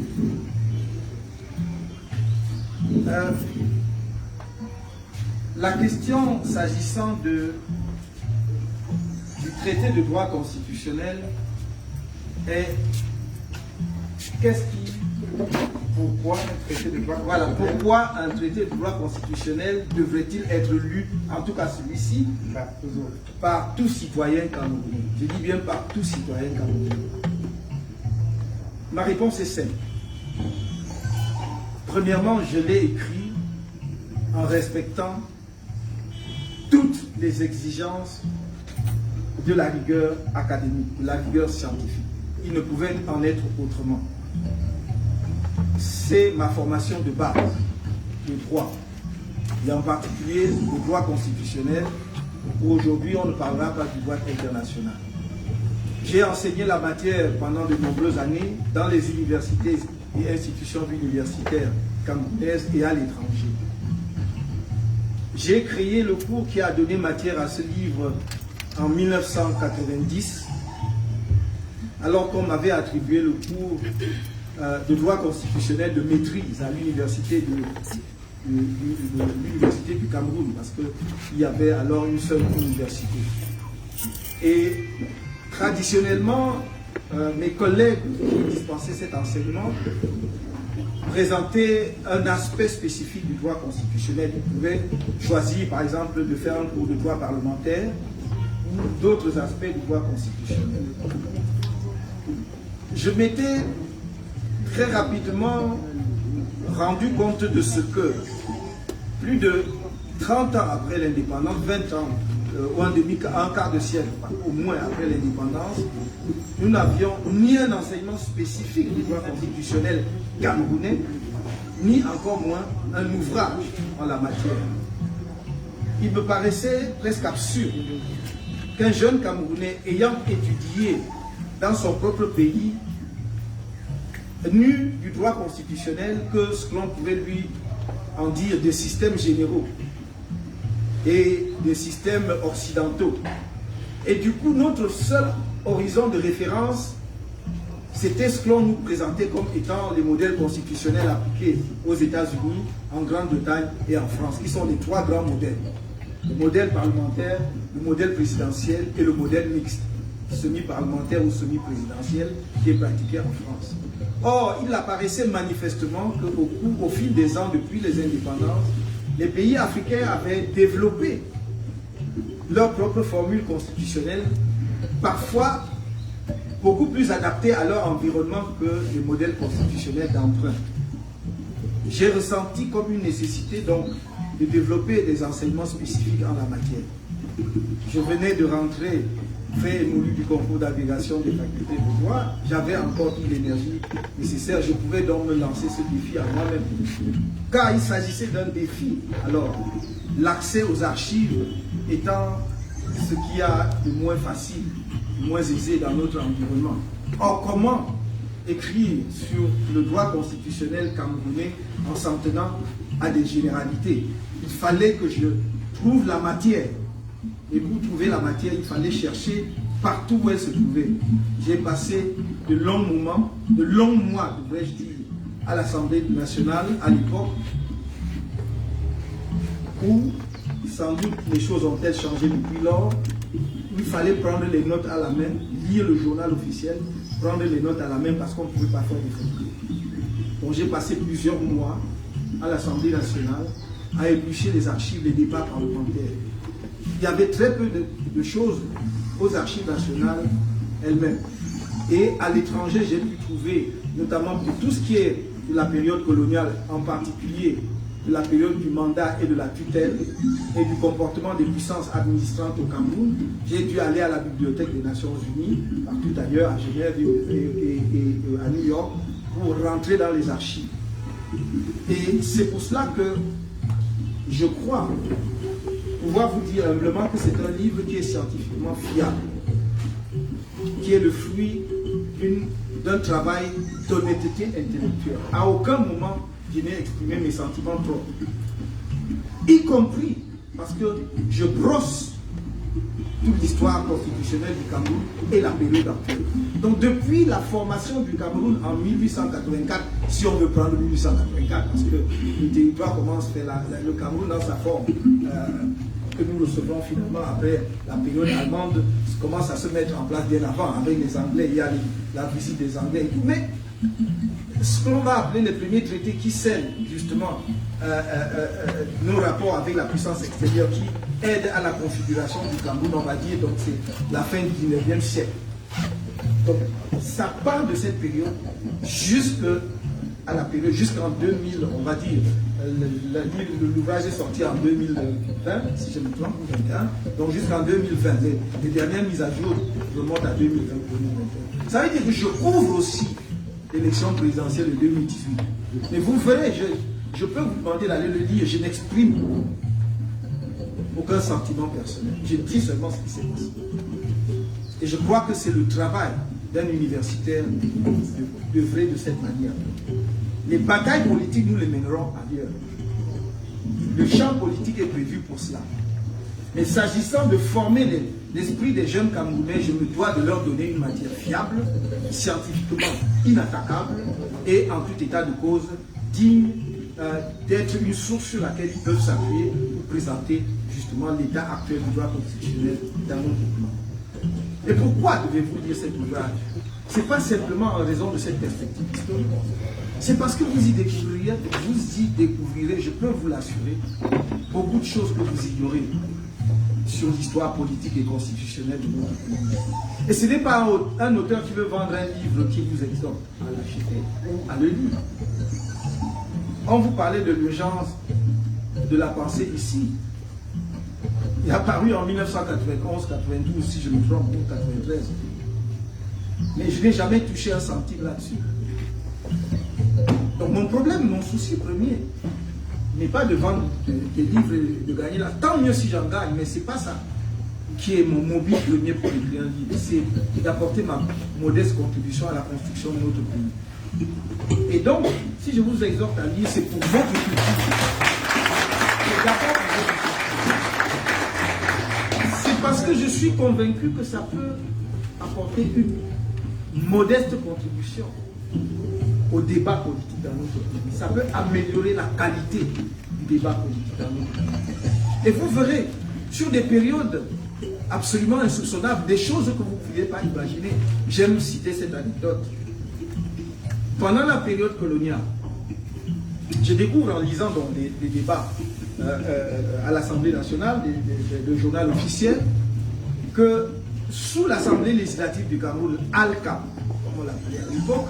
La question s'agissant du traité de droit constitutionnel est pourquoi un traité de droit constitutionnel devrait-il être lu, en tout cas celui-ci, par tout citoyen camerounais? Je dis bien par tout citoyen camerounais. Ma réponse est simple. Premièrement, je l'ai écrit en respectant toutes les exigences de la rigueur académique, de la rigueur scientifique. Il ne pouvait en être autrement. C'est ma formation de base, le droit, et en particulier le droit constitutionnel, où aujourd'hui on ne parlera pas du droit international. J'ai enseigné la matière pendant de nombreuses années dans les universités et institutions universitaires camerounaises et à l'étranger. J'ai créé le cours qui a donné matière à ce livre en 1990, alors qu'on m'avait attribué le cours de droit constitutionnel de maîtrise à l'université du Cameroun, parce qu'il y avait alors une seule université. Et traditionnellement, mes collègues qui dispensaient cet enseignement présentaient un aspect spécifique du droit constitutionnel. Ils pouvaient choisir, par exemple, de faire un cours de droit parlementaire ou d'autres aspects du droit constitutionnel. Je m'étais très rapidement rendu compte de ce que, plus de 30 ans après l'indépendance, 20 ans, ou un quart de siècle, au moins après l'indépendance, nous n'avions ni un enseignement spécifique du droit constitutionnel camerounais, ni encore moins un ouvrage en la matière. Il me paraissait presque absurde qu'un jeune Camerounais ayant étudié dans son propre pays n'eût du droit constitutionnel que ce que l'on pouvait lui en dire des systèmes généraux et des systèmes occidentaux. Et du coup, notre seul horizon de référence, c'était ce que l'on nous présentait comme étant les modèles constitutionnels appliqués aux États-Unis, en Grande-Bretagne et en France, qui sont les trois grands modèles. Le modèle parlementaire, le modèle présidentiel et le modèle mixte, semi-parlementaire ou semi-présidentiel, qui est pratiqué en France. Or, il apparaissait manifestement qu'au fil des ans, depuis les indépendances, les pays africains avaient développé leur propre formule constitutionnelle, parfois beaucoup plus adaptés à leur environnement que les modèles constitutionnels d'emprunt. J'ai ressenti comme une nécessité donc de développer des enseignements spécifiques en la matière. Je venais de rentrer très émolu du concours d'agrégation des facultés de droit, j'avais encore toute l'énergie nécessaire, je pouvais donc me lancer ce défi à moi-même. Car il s'agissait d'un défi, alors l'accès aux archives étant ce qu'il y a de moins facile, de moins aisé dans notre environnement. Or, comment écrire sur le droit constitutionnel camerounais en s'en tenant à des généralités? Il fallait que je trouve la matière. Et pour trouver la matière, il fallait chercher partout où elle se trouvait. J'ai passé de longs moments, de longs mois, devrais-je dire, à l'Assemblée nationale à l'époque, où sans doute les choses ont-elles changé depuis lors, où il fallait prendre les notes à la main, lire le journal officiel, prendre les notes à la main parce qu'on ne pouvait pas faire des photos. Donc j'ai passé plusieurs mois à l'Assemblée nationale à éplucher les archives, les débats parlementaires. Il y avait très peu de choses aux archives nationales elles-mêmes. Et à l'étranger, j'ai pu trouver, notamment pour tout ce qui est de la période coloniale, en particulier de la période du mandat et de la tutelle, et du comportement des puissances administrantes au Cameroun, j'ai dû aller à la Bibliothèque des Nations Unies, partout ailleurs, à Genève et à New York, pour rentrer dans les archives. Et c'est pour cela que je crois pouvoir vous dire humblement que c'est un livre qui est scientifiquement fiable, qui est le fruit d'un travail d'honnêteté intellectuelle. À aucun moment, je n'ai exprimé mes sentiments propres, y compris parce que je brosse toute l'histoire constitutionnelle du Cameroun et la période actuelle. Donc depuis la formation du Cameroun en 1884, si on veut prendre 1884, parce que le territoire commence à faire le Cameroun dans sa forme, que nous recevons finalement après la période allemande, commence à se mettre en place bien avant, avec les Anglais, il y a la visite des Anglais et tout. Mais ce qu'on va appeler les premiers traités qui scellent justement nos rapports avec la puissance extérieure, qui aident à la configuration du Cameroun, on va dire, donc c'est la fin du 19e siècle. Donc ça part de cette période jusqu'à la période, jusqu'en 2000, on va dire. L'ouvrage est sorti en 2020, si je me trompe, ou 2021, donc jusqu'en 2020. Les dernières mises à jour remontent à 2020-2021. Ça veut dire que je couvre aussi l'élection présidentielle de 2018. Mais vous verrez, je peux vous demander d'aller le lire, je n'exprime aucun sentiment personnel. Je dis seulement ce qui s'est passé. Et je crois que c'est le travail d'un universitaire d'œuvrer de cette manière. Les batailles politiques, nous les mènerons ailleurs. Le champ politique est prévu pour cela. Mais s'agissant de former l'esprit des jeunes Camerounais, je me dois de leur donner une matière fiable, scientifiquement inattaquable et en tout état de cause digne d'être une source sur laquelle ils peuvent s'appuyer pour présenter justement l'état actuel du droit constitutionnel dans notre pays. Et pourquoi devez-vous lire cet ouvrage? Ce n'est pas simplement en raison de cette perspective historique. C'est parce que vous y découvrirez, je peux vous l'assurer, beaucoup de choses que vous ignorez sur l'histoire politique et constitutionnelle de notre pays. Et ce n'est pas un auteur qui veut vendre un livre qui vous exhorte à l'acheter ou à le lire. On vous parlait de l'urgence de la pensée ici. Il a paru en 1991-92, si je me trompe, ou 93. Mais je n'ai jamais touché un centime là-dessus. Donc mon problème, mon souci premier, n'est pas de vendre des livres et de gagner là. Tant mieux si j'en gagne, mais ce n'est pas ça qui est mon mobile premier pour écrire un livre. C'est d'apporter ma modeste contribution à la construction de notre pays. Et donc, si je vous exhorte à lire, c'est pour votre culture. C'est parce que je suis convaincu que ça peut apporter une modeste contribution au débat politique dans notre pays. Ça peut améliorer la qualité du débat politique dans notre pays. Et vous verrez, sur des périodes absolument insoupçonnables, des choses que vous ne pouviez pas imaginer. J'aime citer cette anecdote. Pendant la période coloniale, je découvre en lisant donc des débats à l'Assemblée nationale, le journal officiel, que sous l'Assemblée législative du Cameroun, ALCA, comme on l'appelait à l'époque,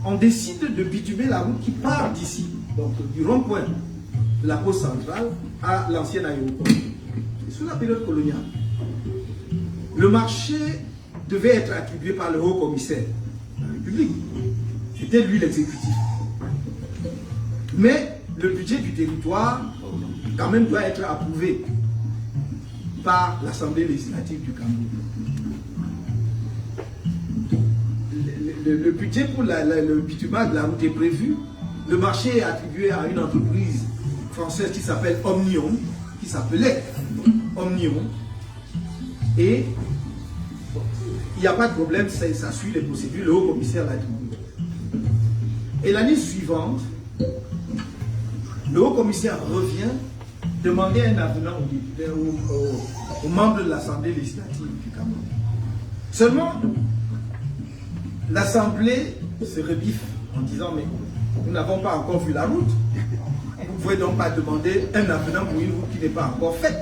on décide de bitumer la route qui part d'ici, donc du rond-point de la poste centrale à l'ancien aéroport. Et sous la période coloniale, le marché devait être attribué par le haut commissaire de la République. C'était lui l'exécutif. Mais le budget du territoire, quand même, doit être approuvé par l'Assemblée législative du Cameroun. Le budget pour le bitumage de la route est prévu. Le marché est attribué à une entreprise française qui s'appelle Omnium, qui s'appelait Omnium. Et il n'y a pas de problème, ça suit les procédures, le haut commissaire l'a dit. Et l'année suivante, le haut commissaire revient demander un avenant aux membres de l'Assemblée législative du Cameroun. Seulement, l'Assemblée se rebiffe en disant, mais nous n'avons pas encore vu la route. Vous ne pouvez donc pas demander un avenant pour une route qui n'est pas encore faite.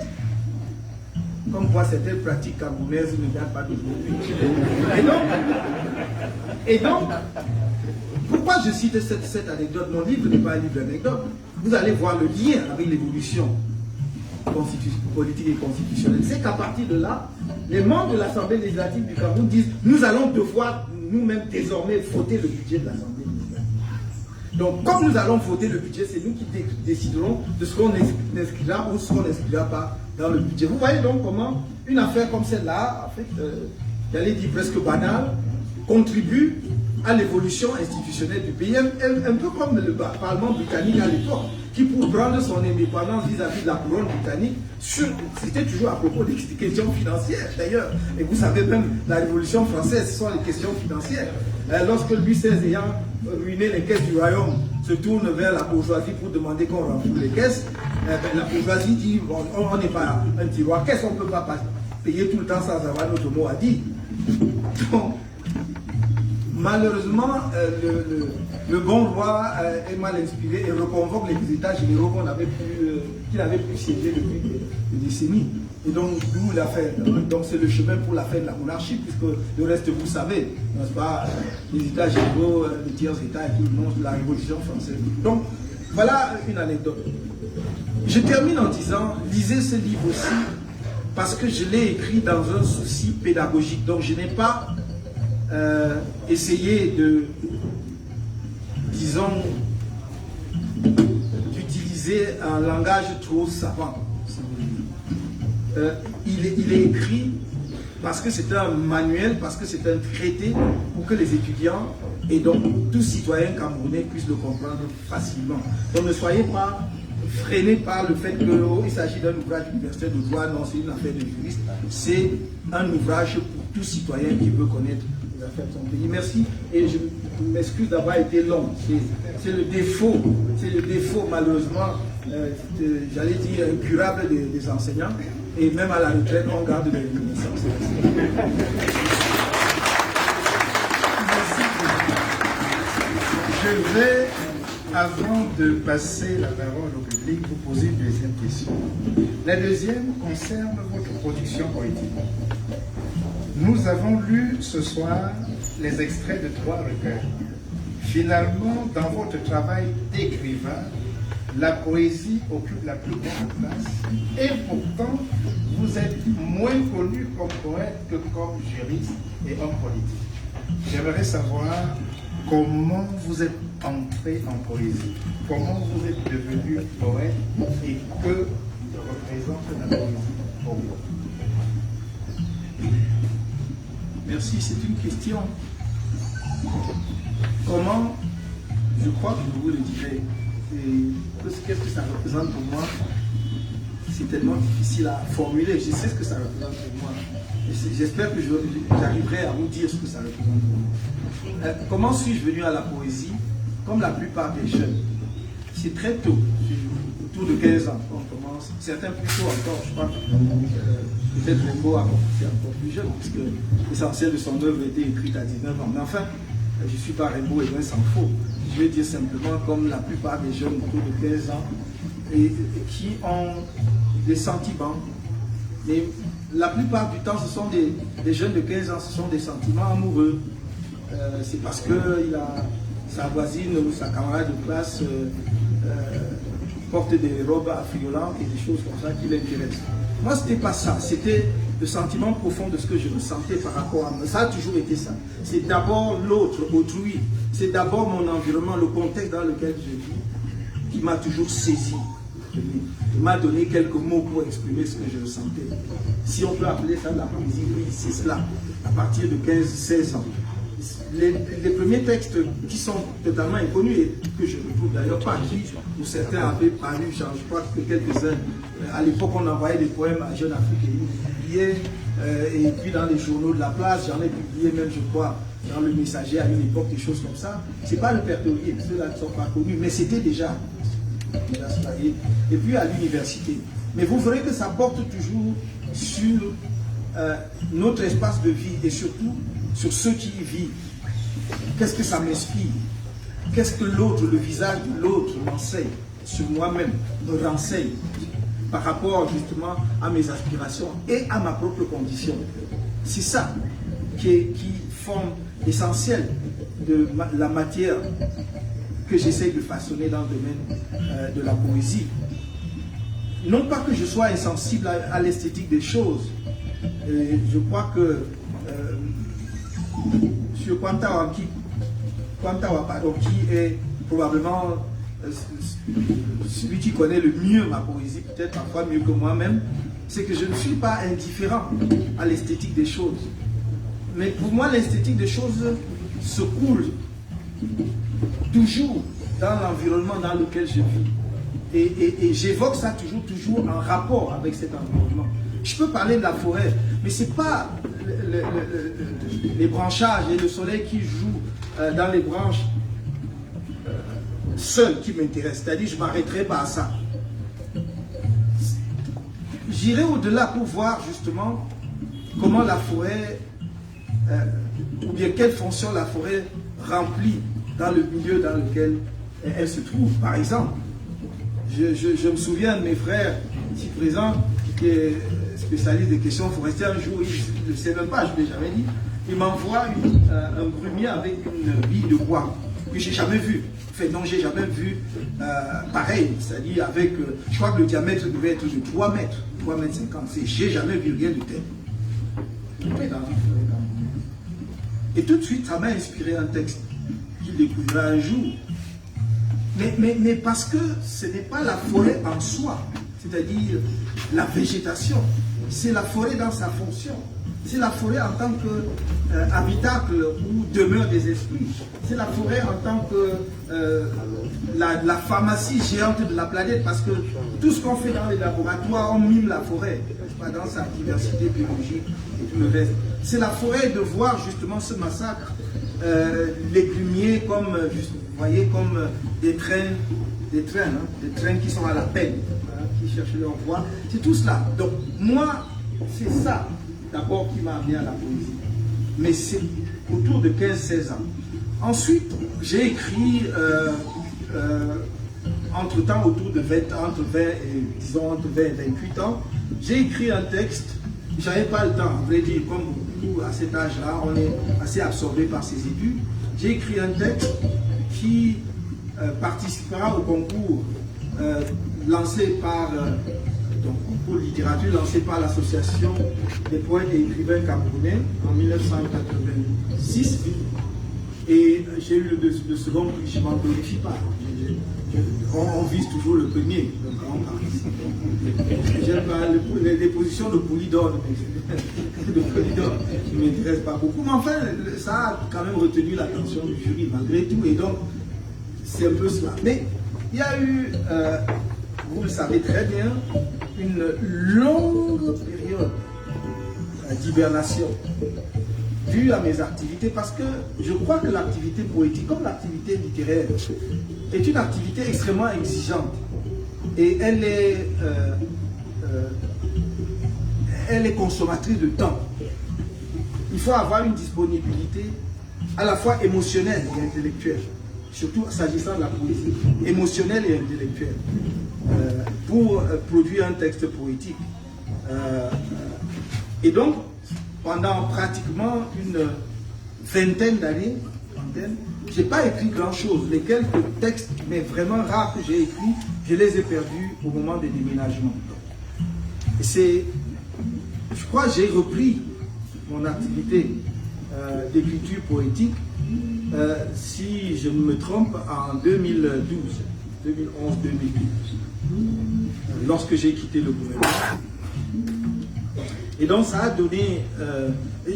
Comme quoi certaines pratiques camerounaises ne datent pas d'aujourd'hui. Et donc, pourquoi je cite cette anecdote? Mon livre n'est pas un livre d'anecdote. Vous allez voir le lien avec l'évolution politique et constitutionnelle. C'est qu'à partir de là, les membres de l'Assemblée législative du Cameroun disent, nous allons devoir nous-mêmes désormais voter le budget de l'Assemblée législative. Donc, comme nous allons voter le budget, c'est nous qui déciderons de ce qu'on inscrira ou ce qu'on n'inscrira pas dans le budget. Vous voyez donc comment une affaire comme celle-là, en fait, j'allais dire presque banale, contribue à l'évolution institutionnelle du pays, un peu comme le Parlement britannique à l'époque, qui pour prendre son indépendance vis-à-vis de la couronne britannique, c'était toujours à propos des questions financières d'ailleurs. Et vous savez même, la Révolution française, ce sont les questions financières. Lorsque Louis XVI ayant ruiné les caisses du royaume, se tourne vers la bourgeoisie pour demander qu'on renfloue les caisses, la bourgeoisie dit, bon, on n'est pas un tiroir, qu'est-ce qu'on ne peut pas payer tout le temps sans avoir notre mot à dire. Donc, malheureusement, le bon roi est mal inspiré et reconvoque les états généraux qu'il avait pu siéger depuis des décennies. Et donc, d'où l'affaire. Donc, c'est le chemin pour la fin de la monarchie, puisque le reste, vous savez, n'est-ce pas, les états généraux, les tiers états et tout le monde, la Révolution française. Donc, voilà une anecdote. Je termine en disant, lisez ce livre aussi, parce que je l'ai écrit dans un souci pédagogique. Donc, je n'ai pas essayer de, disons, d'utiliser un langage trop savant. Il est écrit parce que c'est un manuel, parce que c'est un traité pour que les étudiants et donc tout citoyen camerounais puissent le comprendre facilement. Donc ne soyez pas freinés par le fait qu'il s'agit d'un ouvrage universitaire de droit, non, c'est une affaire de juriste. C'est un ouvrage pour tout citoyen qui veut connaître les affaires de son pays. Merci et je m'excuse d'avoir été long. C'est le défaut malheureusement, j'allais dire incurable des enseignants. Et même à la retraite, on garde des réminiscences. Je vais, avant de passer la parole au public, vous poser une deuxième question. La deuxième concerne votre production poétique. Nous avons lu ce soir les extraits de 3 recueils. Finalement, dans votre travail d'écrivain, la poésie occupe la plus grande place et pourtant vous êtes moins connu comme poète que comme juriste et homme politique. J'aimerais savoir comment vous êtes entré en poésie, comment vous êtes devenu poète et que représente la poésie pour vous. Merci, c'est une question. Comment, je crois que je vous le dirai. Qu'est-ce que ça représente pour moi? C'est tellement difficile à formuler. Je sais ce que ça représente pour moi. J'espère que j'arriverai à vous dire ce que ça représente pour moi. Comment suis-je venu à la poésie? Comme la plupart des jeunes. C'est très tôt, autour de 15 ans qu'on commence. Certains plus tôt encore, je crois. Peut-être Rimbaud a commencé encore plus jeune, puisque l'essentiel de son œuvre a été écrite à 19 ans. Mais enfin, je ne suis pas Rimbaud et loin s'en faut. Je vais dire simplement comme la plupart des jeunes autour de 15 ans et qui ont des sentiments, Mais la plupart du temps, ce sont des jeunes de 15 ans, ce sont des sentiments amoureux. C'est parce que sa voisine ou sa camarade de classe porte des robes affriolantes et des choses comme ça qui l'intéressent. Moi, ce n'était pas ça. C'était le sentiment profond de ce que je ressentais par rapport à moi. Ça a toujours été ça. C'est d'abord l'autre, autrui. C'est d'abord mon environnement, le contexte dans lequel je vis, qui m'a toujours saisi. Il m'a donné quelques mots pour exprimer ce que je ressentais. Si on peut appeler ça de la poésie, oui, c'est cela. À partir de 15-16 ans. Les premiers textes qui sont totalement inconnus et que je ne trouve d'ailleurs pas, qui pour certains avaient paru, je crois que quelques-uns, à l'époque on envoyait des poèmes à Jeune Afrique et ils publiaient, et puis dans les journaux de la place, j'en ai publié même je crois dans le Messager à une époque, des choses comme ça. C'est pas le Pertorier, ceux-là ne sont pas connus, mais c'était déjà ça. Et puis à l'université. Mais vous verrez que ça porte toujours sur notre espace de vie et surtout sur ceux qui y vivent. Qu'est-ce que ça m'inspire? Qu'est-ce que l'autre, le visage de l'autre m'enseigne sur moi-même, me renseigne par rapport justement à mes aspirations et à ma propre condition. C'est ça qui forme l'essentiel de la matière que j'essaie de façonner dans le domaine de la poésie. Non pas que je sois insensible à l'esthétique des choses. Je crois que sur Kwantawa, qui est probablement celui qui connaît le mieux ma poésie, peut-être parfois mieux que moi-même, c'est que je ne suis pas indifférent à l'esthétique des choses. Mais pour moi, l'esthétique des choses se coule toujours dans l'environnement dans lequel je vis. Et j'évoque ça toujours en rapport avec cet environnement. Je peux parler de la forêt, mais ce n'est pas les branchages et le soleil qui joue dans les branches seul qui m'intéresse. C'est-à-dire, je ne m'arrêterai pas à ça. J'irai au-delà pour voir justement comment la forêt, ou bien quelle fonction la forêt remplit dans le milieu dans lequel elle se trouve. Par exemple, je me souviens de mes frères ici présents qui est spécialiste des questions forestières. Un jour, il ne sait même pas, je ne l'ai jamais dit, il m'envoie un grumier avec une bille de bois que je n'ai jamais vu. Enfin, non, j'ai jamais vu pareil, c'est-à-dire avec, je crois que le diamètre devait être de 3 mètres, 3 mètres 50. J'ai jamais vu rien de tel. Et tout de suite, ça m'a inspiré un texte qu'il découvrira un jour. Mais parce que ce n'est pas la forêt en soi, c'est-à-dire la végétation, c'est la forêt dans sa fonction. C'est la forêt en tant qu'habitacle ou demeure des esprits. C'est la forêt en tant que la pharmacie géante de la planète, parce que tout ce qu'on fait dans les laboratoires, on mime la forêt, pas dans sa diversité biologique et tout le reste. C'est la forêt de voir justement ce massacre, les plumiers comme, vous voyez, comme des trains qui sont à la peine, hein, qui cherchent leur voie. C'est tout cela. Donc moi, c'est ça d'abord qui m'a amené à la poésie. Mais c'est autour de 15-16 ans. Ensuite, j'ai écrit entre-temps autour de 20 ans, entre 20 et 28 ans, j'ai écrit un texte. J'avais pas le temps, à vrai dire, comme beaucoup à cet âge-là, on est assez absorbé par ses études. J'ai écrit un texte qui participera au concours lancé par concours de littérature lancé par l'association des poètes et écrivains camerounais en 1986. Et j'ai eu le second prix, je ne m'en glorifie pas. On vise toujours le premier, le grand prix. J'aime pas les positions de Poulidor, qui ne m'intéressent pas beaucoup. Mais enfin, ça a quand même retenu l'attention du jury malgré tout. Et donc, c'est un peu cela. Mais il y a eu, vous le savez très bien, une longue période d'hibernation due à mes activités, parce que je crois que l'activité poétique, comme l'activité littéraire, est une activité extrêmement exigeante. Et elle est consommatrice de temps. Il faut avoir une disponibilité à la fois émotionnelle et intellectuelle, surtout s'agissant de la poésie, émotionnelle et intellectuelle, pour produire un texte poétique. Et donc, pendant pratiquement une vingtaine d'années, je n'ai pas écrit grand-chose. Les quelques textes, mais vraiment rares que j'ai écrits, je les ai perdus au moment des déménagements. Je crois que j'ai repris mon activité d'écriture poétique, si je ne me trompe, en 2011-2012, lorsque j'ai quitté le gouvernement. Et donc ça a donné,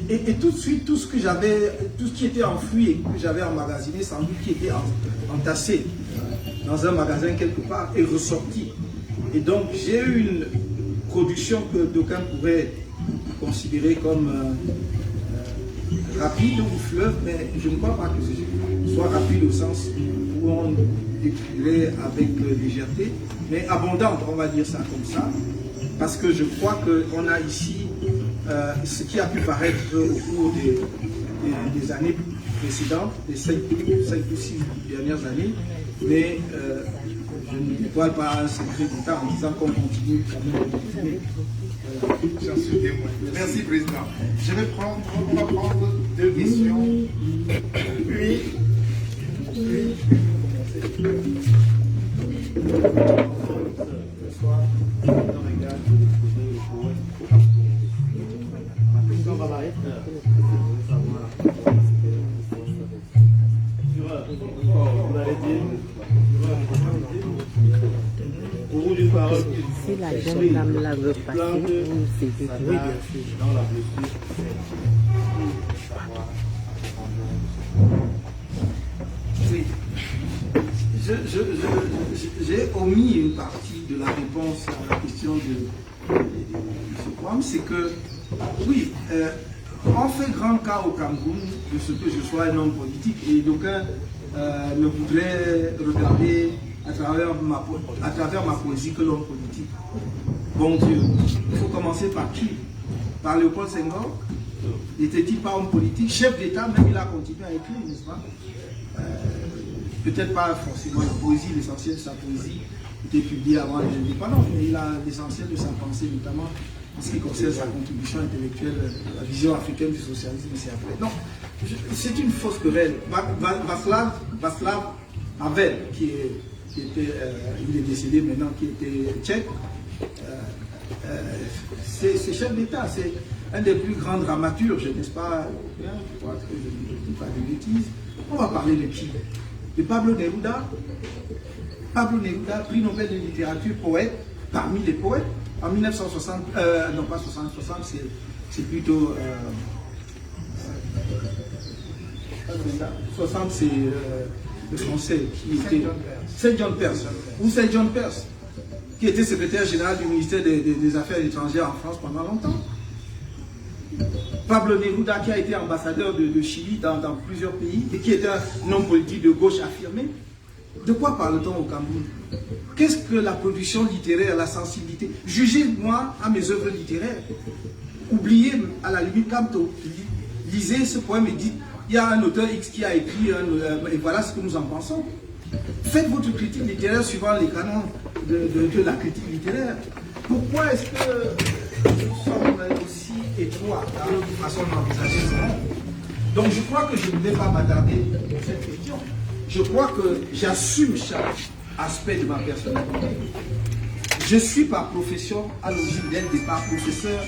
et tout de suite, tout ce qui était enfoui et que j'avais emmagasiné, sans doute qui était entassé dans un magasin quelque part, est ressorti. Et donc j'ai eu une production que d'aucuns pourraient considérer comme rapide ou fleuve, mais je ne crois pas que ce soit rapide au sens où on écrirait avec légèreté, mais abondante, on va dire ça comme ça, parce que je crois qu'on a ici ce qui a pu paraître au cours des années précédentes, des 5 ou 6 dernières années, mais je ne dévoile pas un secret d'État en disant qu'on continue quand même de continuer. J'en suis témoin. Merci, Président. On va prendre 2 questions. Oui. Si la jeune dame la veut passer, c'est oui, Oui. J'ai omis une partie de la réponse à la question de ce programme, c'est que, oui, on fait grand cas au Cameroun de ce que je sois un homme politique, et d'aucuns ne voudraient regarder à travers ma poésie que l'homme politique. Bon Dieu, il faut commencer par qui? Par Léopold Senghor? N'était-il pas homme politique, chef d'État, même il a continué à écrire, n'est-ce pas? Peut-être pas forcément la poésie, l'essentiel de sa poésie était publié avant les indépendances, mais il a l'essentiel de sa pensée, notamment en ce qui concerne sa contribution intellectuelle, la vision africaine du socialisme, c'est après. Non, c'est une fausse querelle. Václav Havel, il est décédé maintenant, qui était tchèque, c'est chef d'État, c'est un des plus grands dramaturges, n'est-ce pas? Je crois que je ne dis pas de bêtises. On va parler de qui? De Pablo Neruda. Pablo Neruda, prix Nobel de littérature, poète, parmi les poètes, en 1960, non pas 60, c'est plutôt 60, c'est le français qui était Saint John Perse, ou Saint John Perse, qui était secrétaire général du ministère des Affaires étrangères en France pendant longtemps. Pablo Neruda, qui a été ambassadeur de Chili dans plusieurs pays et qui est un homme politique de gauche affirmé. De quoi parle-t-on au Cameroun? Qu'est-ce que la production littéraire, la sensibilité? Jugez-moi à mes œuvres littéraires. Oubliez à la limite Camto. Lisez ce poème et dites, il y a un auteur X qui a écrit, et voilà ce que nous en pensons. Faites votre critique littéraire suivant les canons de la critique littéraire. Pourquoi est-ce que nous sommes aussi étroits dans notre façon d'envisager ce monde? Donc je crois que je ne vais pas m'attarder sur cette question. Je crois que j'assume chaque aspect de ma personnalité. Je suis par profession, à l'origine dès le départ, professeur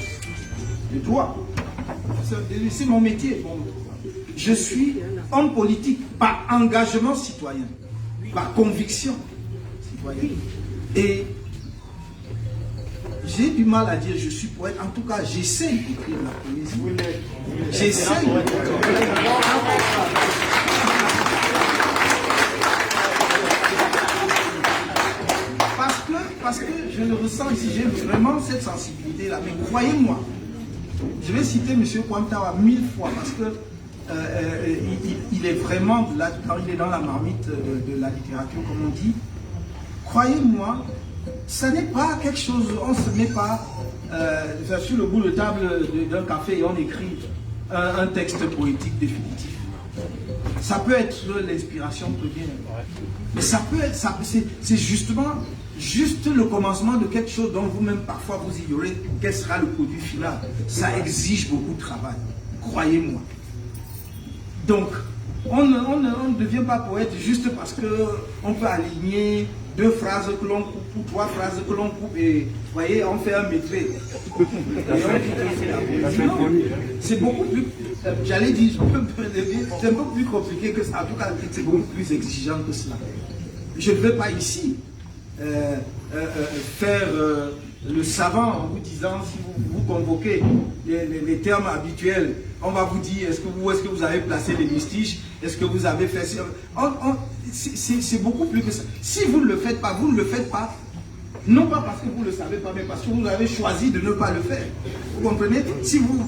de droit. C'est mon métier. Je suis homme politique par engagement citoyen, par conviction citoyenne. Et j'ai du mal à dire je suis poète. En tout cas, j'essaie d'écrire la poésie. J'essaie. Parce que je le ressens ici, j'ai vraiment cette sensibilité-là. Mais croyez-moi, je vais citer M. Kwantawa 1000 fois parce que il est vraiment, quand il est dans la marmite de la littérature, comme on dit. Croyez-moi, ça n'est pas quelque chose, on ne se met pas sur le bout de table d'un café et on écrit un texte poétique définitif. Ça peut être l'inspiration première, mais ça peut être, c'est justement juste le commencement de quelque chose dont vous-même parfois vous ignorez quel sera le produit final. Ça exige beaucoup de travail, croyez-moi. Donc, on ne devient pas poète juste parce qu'on peut aligner 2 phrases que l'on coupe ou 3 phrases que l'on coupe et, vous voyez, on fait un métré. C'est beaucoup plus, j'allais dire, c'est un peu plus compliqué que ça. En tout cas, c'est beaucoup plus exigeant que cela. Je ne vais pas ici faire le savant en vous disant, si vous convoquez les termes habituels, on va vous dire où est-ce que vous avez placé les mystiches, est-ce que vous avez fait ça. C'est beaucoup plus que ça. Si vous ne le faites pas, vous ne le faites pas. Non pas parce que vous ne le savez pas, mais parce que vous avez choisi de ne pas le faire. Vous comprenez? Si vous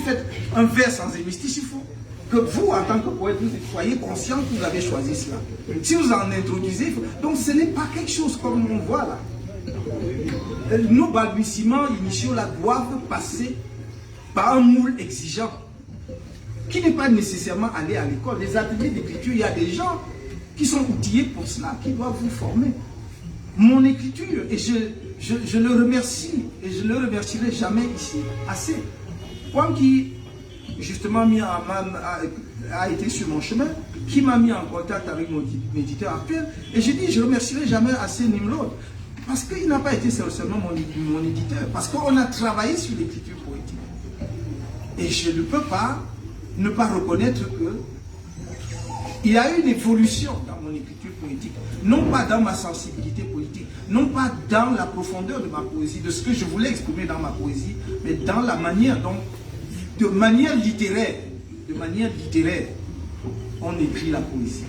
faites un vers sans hémistiche, il faut que vous, en tant que poète, vous soyez conscient que vous avez choisi cela. Si vous en introduisez, donc ce n'est pas quelque chose comme on voit là. Nos balbutiements initiaux là doivent passer par un moule exigeant, qui n'est pas nécessairement aller à l'école. Les ateliers d'écriture, il y a des gens qui sont outillés pour cela, qui doivent vous former. Mon écriture, et je le remercie, et je ne le remercierai jamais ici assez. Moi qui, justement, a été sur mon chemin, qui m'a mis en contact avec mon éditeur actuel, et j'ai dit, je ne remercierai jamais assez Nimrod, parce qu'il n'a pas été seulement mon éditeur, parce qu'on a travaillé sur l'écriture poétique. Et je ne peux pas ne pas reconnaître que il y a eu une évolution dans mon écriture poétique, non pas dans ma sensibilité poétique, non pas dans la profondeur de ma poésie, de ce que je voulais exprimer dans ma poésie, mais dans la manière dont, de manière littéraire, on écrit la poésie.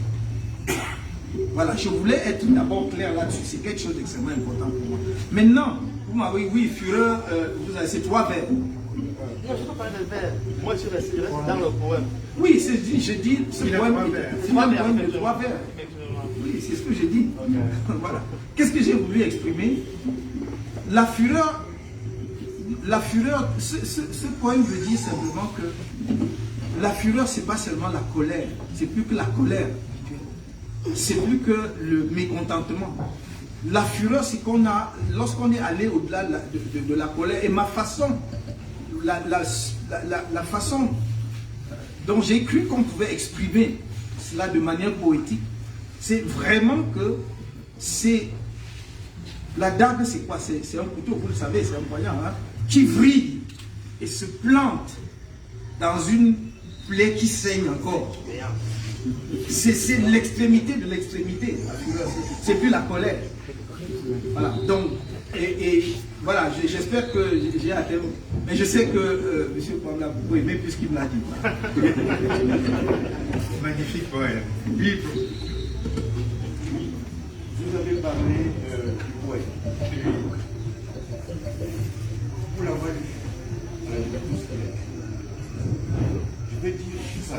Voilà, je voulais être d'abord clair là-dessus, c'est quelque chose d'extrêmement important pour moi. Maintenant, vous m'avez dit, oui, Fureur, vous avez ces 3 vers. Non, je ne peux pas parler de vers. Moi, je reste dans le poème. Oui, je dis, c'est un poème de 3 vers. Oui, c'est ce que j'ai dit. Okay. Voilà. Qu'est-ce que j'ai voulu exprimer? La fureur, ce poème veut dire simplement que la fureur, c'est pas seulement la colère, c'est plus que la colère, c'est plus que le mécontentement. La fureur, c'est qu'on a, lorsqu'on est allé au-delà de la colère, et ma façon, la façon dont j'ai cru qu'on pouvait exprimer cela de manière poétique, c'est vraiment que c'est la dague, c'est quoi? C'est un couteau, vous le savez, c'est un poignard, hein, qui vrille et se plante dans une plaie qui saigne encore. C'est l'extrémité de l'extrémité. C'est plus la colère. Voilà. Donc, et voilà, j'espère que j'ai atteint. Mais je sais que M. Pamela, vous pouvez aimer puisqu'il me l'a dit. Magnifique poème. Oui. Vous avez parlé du poème. Pour l'avoir lu, je vais dire ça.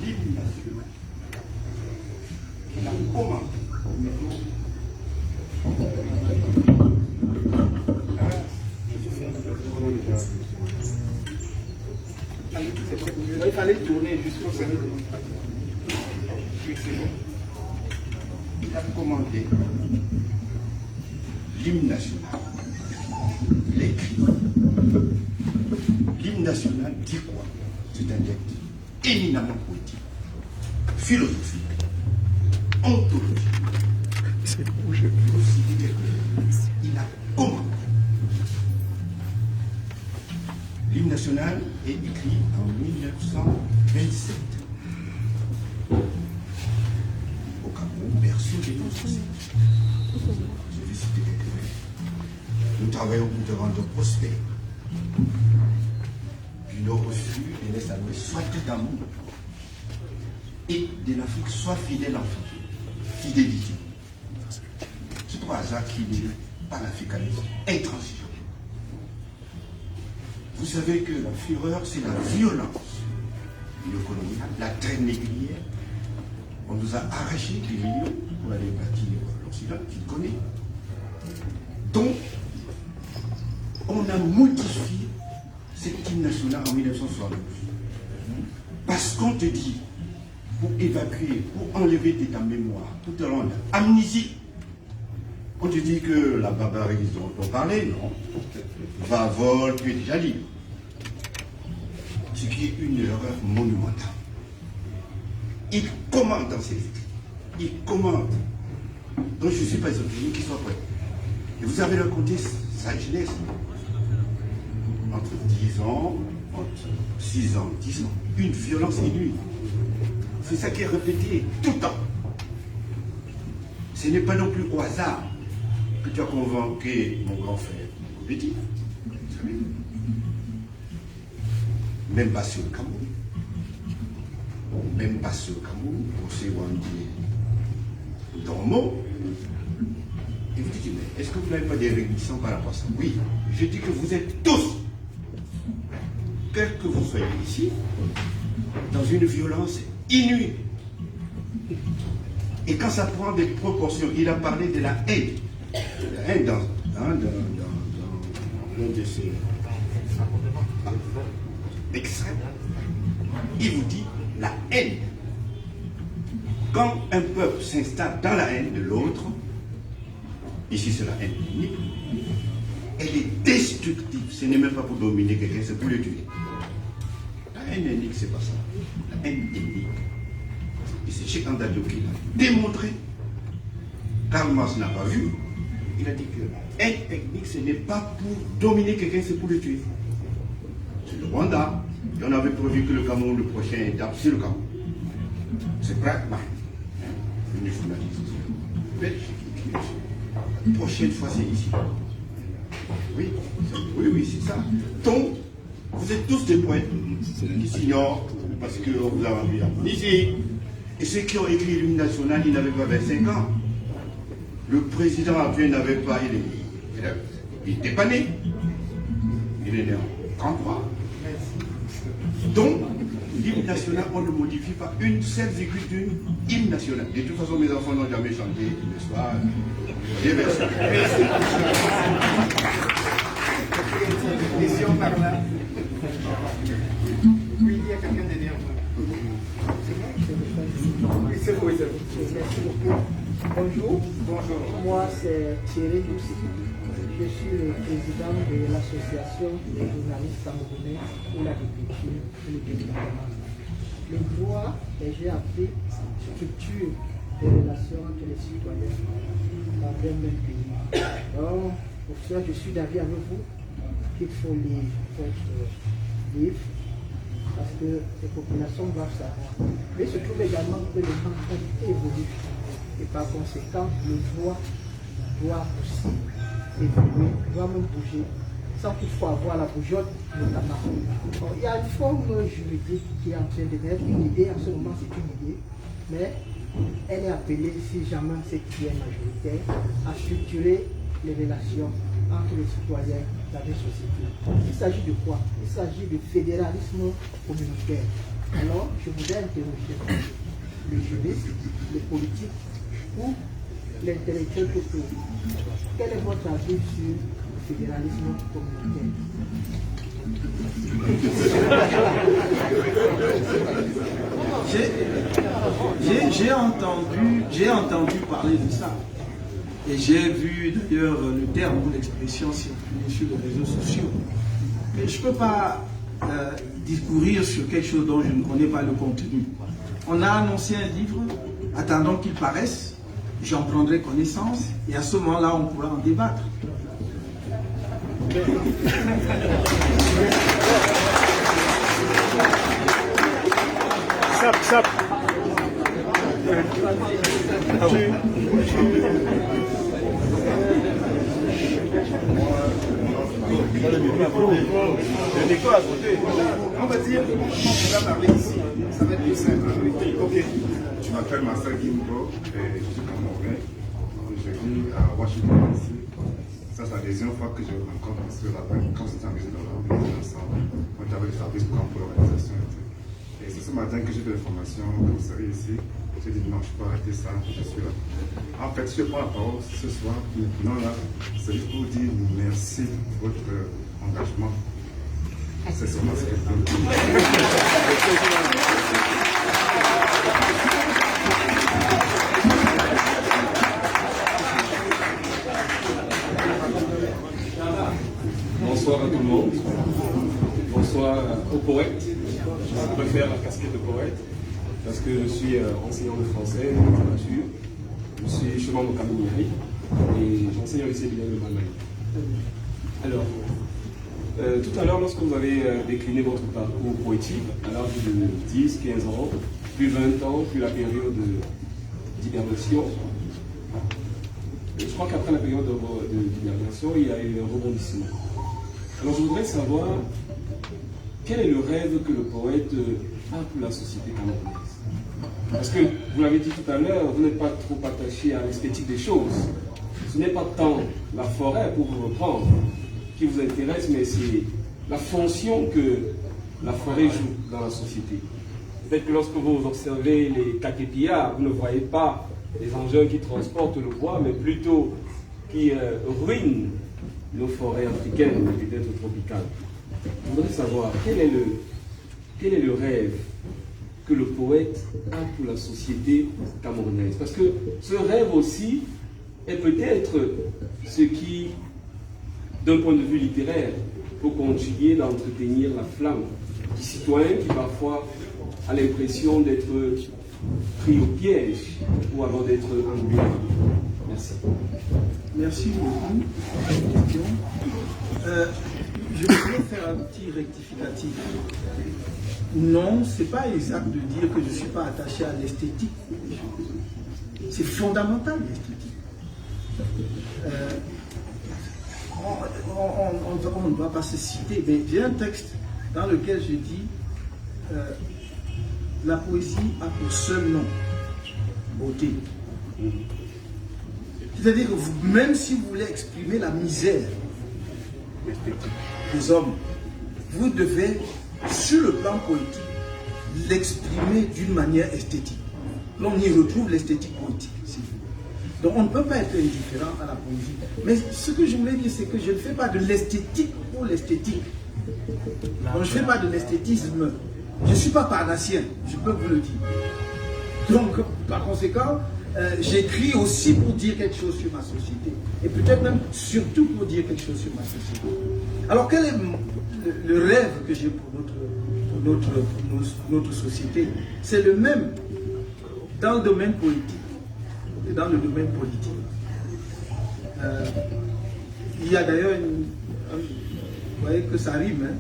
L'hymne national, qui a commandé, il fallait tourner jusqu'au sommet. Il a commandé l'hymne national, l'écrit. L'hymne national dit quoi? C'est un texte éminemment poétique, philosophique, ontologique. C'est rouge. Il a commandé. L'hymne national est écrit en 1927. Au Cameroun, berceau des non-sociétés. Je vais citer quelques vers. Nous travaillons pour te rendre prospère. Du nord au sud, de l'est à l'ouest, sois tout d'amour. Et de l'Afrique, sois fidèle enfant. Fidélité. C'est pas hasard qu'il est panafricanisme intransigeant. Vous savez que la fureur, c'est la violence de l'économie, la traîne négrière. On nous a arraché des millions pour aller bâtir l'Occident qu'il connaît. Donc, on a modifié cette hymne nationale en 1972. Parce qu'on te dit pour évacuer, pour enlever de ta mémoire, pour te rendre amnésique. On te dit que la barbarie dont on parlait, non. Va, vol, tu es déjà libre. Ce qui est une erreur monumentale. Il commande dans ses écrits. Il commande. Donc je ne suis pas obligé qu'il soit prêt. Et vous avez raconté sa jeunesse. Entre 10 ans, entre 6 ans, 10 ans. Une violence inouïe. C'est ça qui est répété tout le temps. Ce n'est pas non plus au hasard que tu as convaincu mon grand frère petit. Même pas sur le Cameroun. Même pas sur le Cameroun, pour s'éloigner d'Ormeau. Et vous dites, mais est-ce que vous n'avez pas des rémissions par rapport à ça? Oui, je dis que vous êtes tous, quel que vous soyez ici, dans une violence inouïe. Et quand ça prend des proportions, il a parlé de la haine. La haine dans l'un de ses extrêmes. Il vous dit la haine. Quand un peuple s'installe dans la haine de l'autre, ici c'est la haine ethnique, elle est destructive. Ce n'est même pas pour dominer quelqu'un, c'est pour le tuer. La haine ethnique, c'est pas ça. La haine ethnique. Et c'est Cheikh Anta Diop qui l'a démontré. Karl Marx n'a pas vu. Il a dit que la haine ethnique, ce n'est pas pour dominer quelqu'un, c'est pour le tuer. C'est le Rwanda. Et on avait prévu que le Cameroun, le prochain étape, c'est le Cameroun. C'est pratiquement une nationalisation. La prochaine fois, c'est ici. Oui, c'est ça. Donc, vous êtes tous des poètes qui s'ignorent parce qu'on vous a rendu ici. Et ceux qui ont écrit l'hymne national, ils n'avaient pas 25 ans. Le président actuel n'avait pas, il n'était pas né. Il est né en 33. Donc, l'hymne national, on ne modifie pas une seule virgule d'une hymne national. De toute façon, mes enfants n'ont jamais chanté, n'est-ce pas? Question par là. Oui, il y a quelqu'un derrière moi. Oui, c'est vous, c'est vous. Merci beaucoup. Bonjour. Bonjour. Moi, c'est Thierry Loussi. Je suis le président de l'association des journalistes camerounais pour l'agriculture et le développement. Le droit, j'ai appris, structure des relations entre les citoyens dans un même pays. Donc, pour ça, je suis d'avis avec vous qu'il faut lire votre livre parce que les populations doivent savoir. Mais il se trouve également que les gens ont évolué et par conséquent, le droit doit aussi évoluer, doit même bouger, sans qu'il faut avoir la bougeotte notamment. Bon, il y a une forme juridique qui est en train de naître, une idée, en ce moment c'est une idée, mais elle est appelée, si jamais c'est qui est majoritaire, à structurer les relations entre les citoyens dans les sociétés. Il s'agit de quoi? Il s'agit de fédéralisme communautaire. Alors, je voudrais interroger le juriste, le politique ou l'intellectuel plutôt. Quel est votre avis sur le fédéralisme communautaire? J'ai entendu parler de ça. Et j'ai vu d'ailleurs le terme ou l'expression circuler sur les réseaux sociaux. Mais je ne peux pas discourir sur quelque chose dont je ne connais pas le contenu. On a annoncé un livre, attendons qu'il paraisse, j'en prendrai connaissance et à ce moment-là, on pourra en débattre. Sap. Le décor à côté. On va dire, on va parler ici. Ça va être plus simple. Ok. Je m'appelle Marcel Gimbo et je suis camerounais. Je vis à Washington ici. Ça, c'est la deuxième fois que je rencontre M. Rabin, quand c'était en visite dans l'organisation ensemble. On était avec le service pour l'organisation. Et c'est ce matin que j'ai fait l'information que vous seriez ici. J'ai dit non, je peux arrêter ça, je suis là. En fait, je prends la parole ce soir, maintenant là, c'est juste pour vous dire merci pour votre engagement. C'est seulement ce que je peux dire. Bonsoir à tout le monde. Bonsoir aux poètes. Je préfère la casquette de poète parce que je suis enseignant de français, de littérature. Je suis chemin de Caminieri et j'enseigne au lycée bilingue de Malmaï. Alors, tout à l'heure, lorsque vous avez décliné votre parcours poétique à l'âge de 10, 15 ans, puis 20 ans, puis la période d'hibernation, je crois qu'après la période d'hibernation, il y a eu un rebondissement. Alors je voudrais savoir quel est le rêve que le poète a pour la société camerounaise. Parce que, vous l'avez dit tout à l'heure, vous n'êtes pas trop attaché à l'esthétique des choses. Ce n'est pas tant la forêt, pour vous reprendre, qui vous intéresse, mais c'est la fonction que la forêt joue dans la société. Peut-être que lorsque vous observez les kaképia, vous ne voyez pas les engins qui transportent le bois, mais plutôt qui ruinent nos forêts africaines et peut-être tropicales. Je voudrais savoir quel est le rêve que le poète a pour la société camerounaise. Parce que ce rêve aussi est peut-être ce qui, d'un point de vue littéraire, peut contribuer d'entretenir la flamme du citoyen qui parfois a l'impression d'être pris au piège ou alors d'être englué. Merci. Merci beaucoup. Je voudrais faire un petit rectificatif. Non, ce n'est pas exact de dire que je ne suis pas attaché à l'esthétique. C'est fondamental, l'esthétique. On ne doit pas se citer, mais j'ai un texte dans lequel je dis la poésie a pour seul nom beauté. C'est-à-dire que vous, même si vous voulez exprimer la misère des hommes, vous devez, sur le plan poétique, l'exprimer d'une manière esthétique. L'on y retrouve l'esthétique poétique. Donc on ne peut pas être indifférent à la poésie. Mais ce que je voulais dire, c'est que je ne fais pas de l'esthétique pour l'esthétique. Donc je ne fais pas de l'esthétisme. Je ne suis pas parnassien, je peux vous le dire. Donc, par conséquent, j'écris aussi pour dire quelque chose sur ma société. Et peut-être même surtout pour dire quelque chose sur ma société. Alors quel est le rêve que j'ai pour notre société? C'est le même dans le domaine politique et dans le domaine politique. Il y a d'ailleurs vous voyez que ça rime, hein?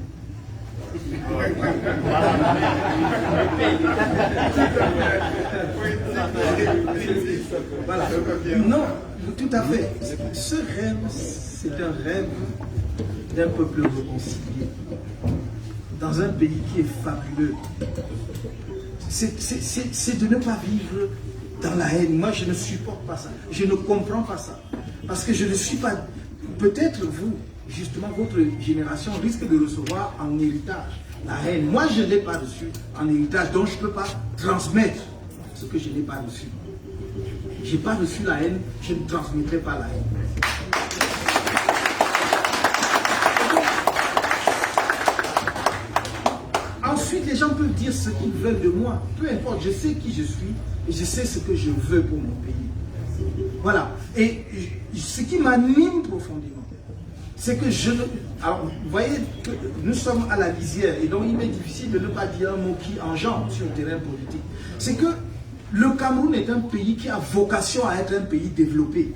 Voilà. Non, tout à fait. Ce rêve, c'est un rêve d'un peuple réconcilié dans un pays qui est fabuleux. C'est de ne pas vivre dans la haine. Moi, je ne supporte pas ça. Je ne comprends pas ça. Parce que je ne suis pas... Peut-être vous, justement, votre génération risque de recevoir en héritage la haine. Moi, je ne l'ai pas reçu en héritage, donc je ne peux pas transmettre ce que je n'ai pas reçu. Je n'ai pas reçu la haine, je ne transmettrai pas la haine. Ensuite, les gens peuvent dire ce qu'ils veulent de moi. Peu importe, je sais qui je suis et je sais ce que je veux pour mon pays. Voilà. Et ce qui m'anime profondément, c'est que alors, vous voyez, nous sommes à la lisière et donc il m'est difficile de ne pas dire un mot qui engendre sur le terrain politique. C'est que le Cameroun est un pays qui a vocation à être un pays développé.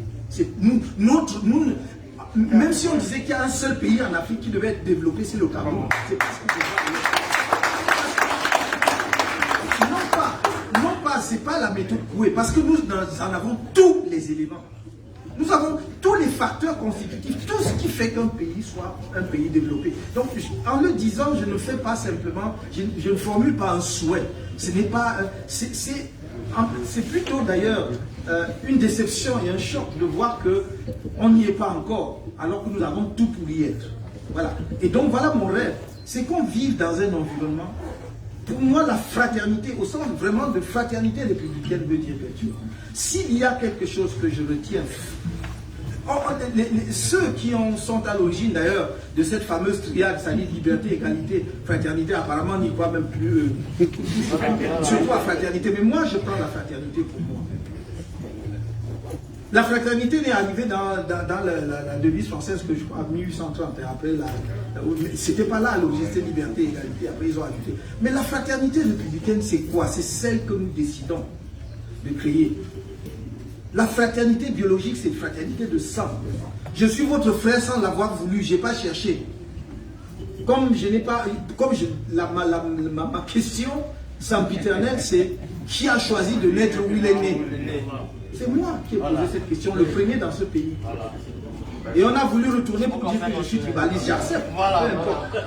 Même si on disait qu'il y a un seul pays en Afrique qui devait être développé, c'est le Cameroun. C'est parce que non pas, c'est pas la méthode Coué, parce que nous en avons tous les éléments. Nous avons tous les facteurs constitutifs, tout ce qui fait qu'un pays soit un pays développé. Donc, en le disant, je ne fais pas simplement, je ne formule pas un souhait. Ce n'est pas, c'est plutôt d'ailleurs une déception et un choc de voir qu'on n'y est pas encore, alors que nous avons tout pour y être. Voilà. Et donc, voilà mon rêve. C'est qu'on vive dans un environnement. Pour moi, la fraternité, au sens vraiment de fraternité républicaine, veut dire quelque chose. S'il y a quelque chose que je retiens, ceux qui sont à l'origine d'ailleurs de cette fameuse triade, c'est-à-dire liberté, égalité, fraternité, apparemment n'y croient même plus, surtout à fraternité. Mais moi, je prends la fraternité pour moi. La fraternité n'est arrivée dans la devise française que je crois en 1830. Après, c'était pas là l'objectif de liberté et égalité. Après, ils ont ajouté. Mais la fraternité républicaine, c'est quoi? C'est celle que nous décidons de créer. La fraternité biologique, c'est une fraternité de sang. Je suis votre frère sans l'avoir voulu. Je n'ai pas cherché. Comme je n'ai pas, ma question sempiternelle, c'est qui a choisi de naître où il est né? C'est moi qui ai posé cette question, le premier dans ce pays. Et on a voulu retourner pour dire que je suis tribaliste, j'accepte.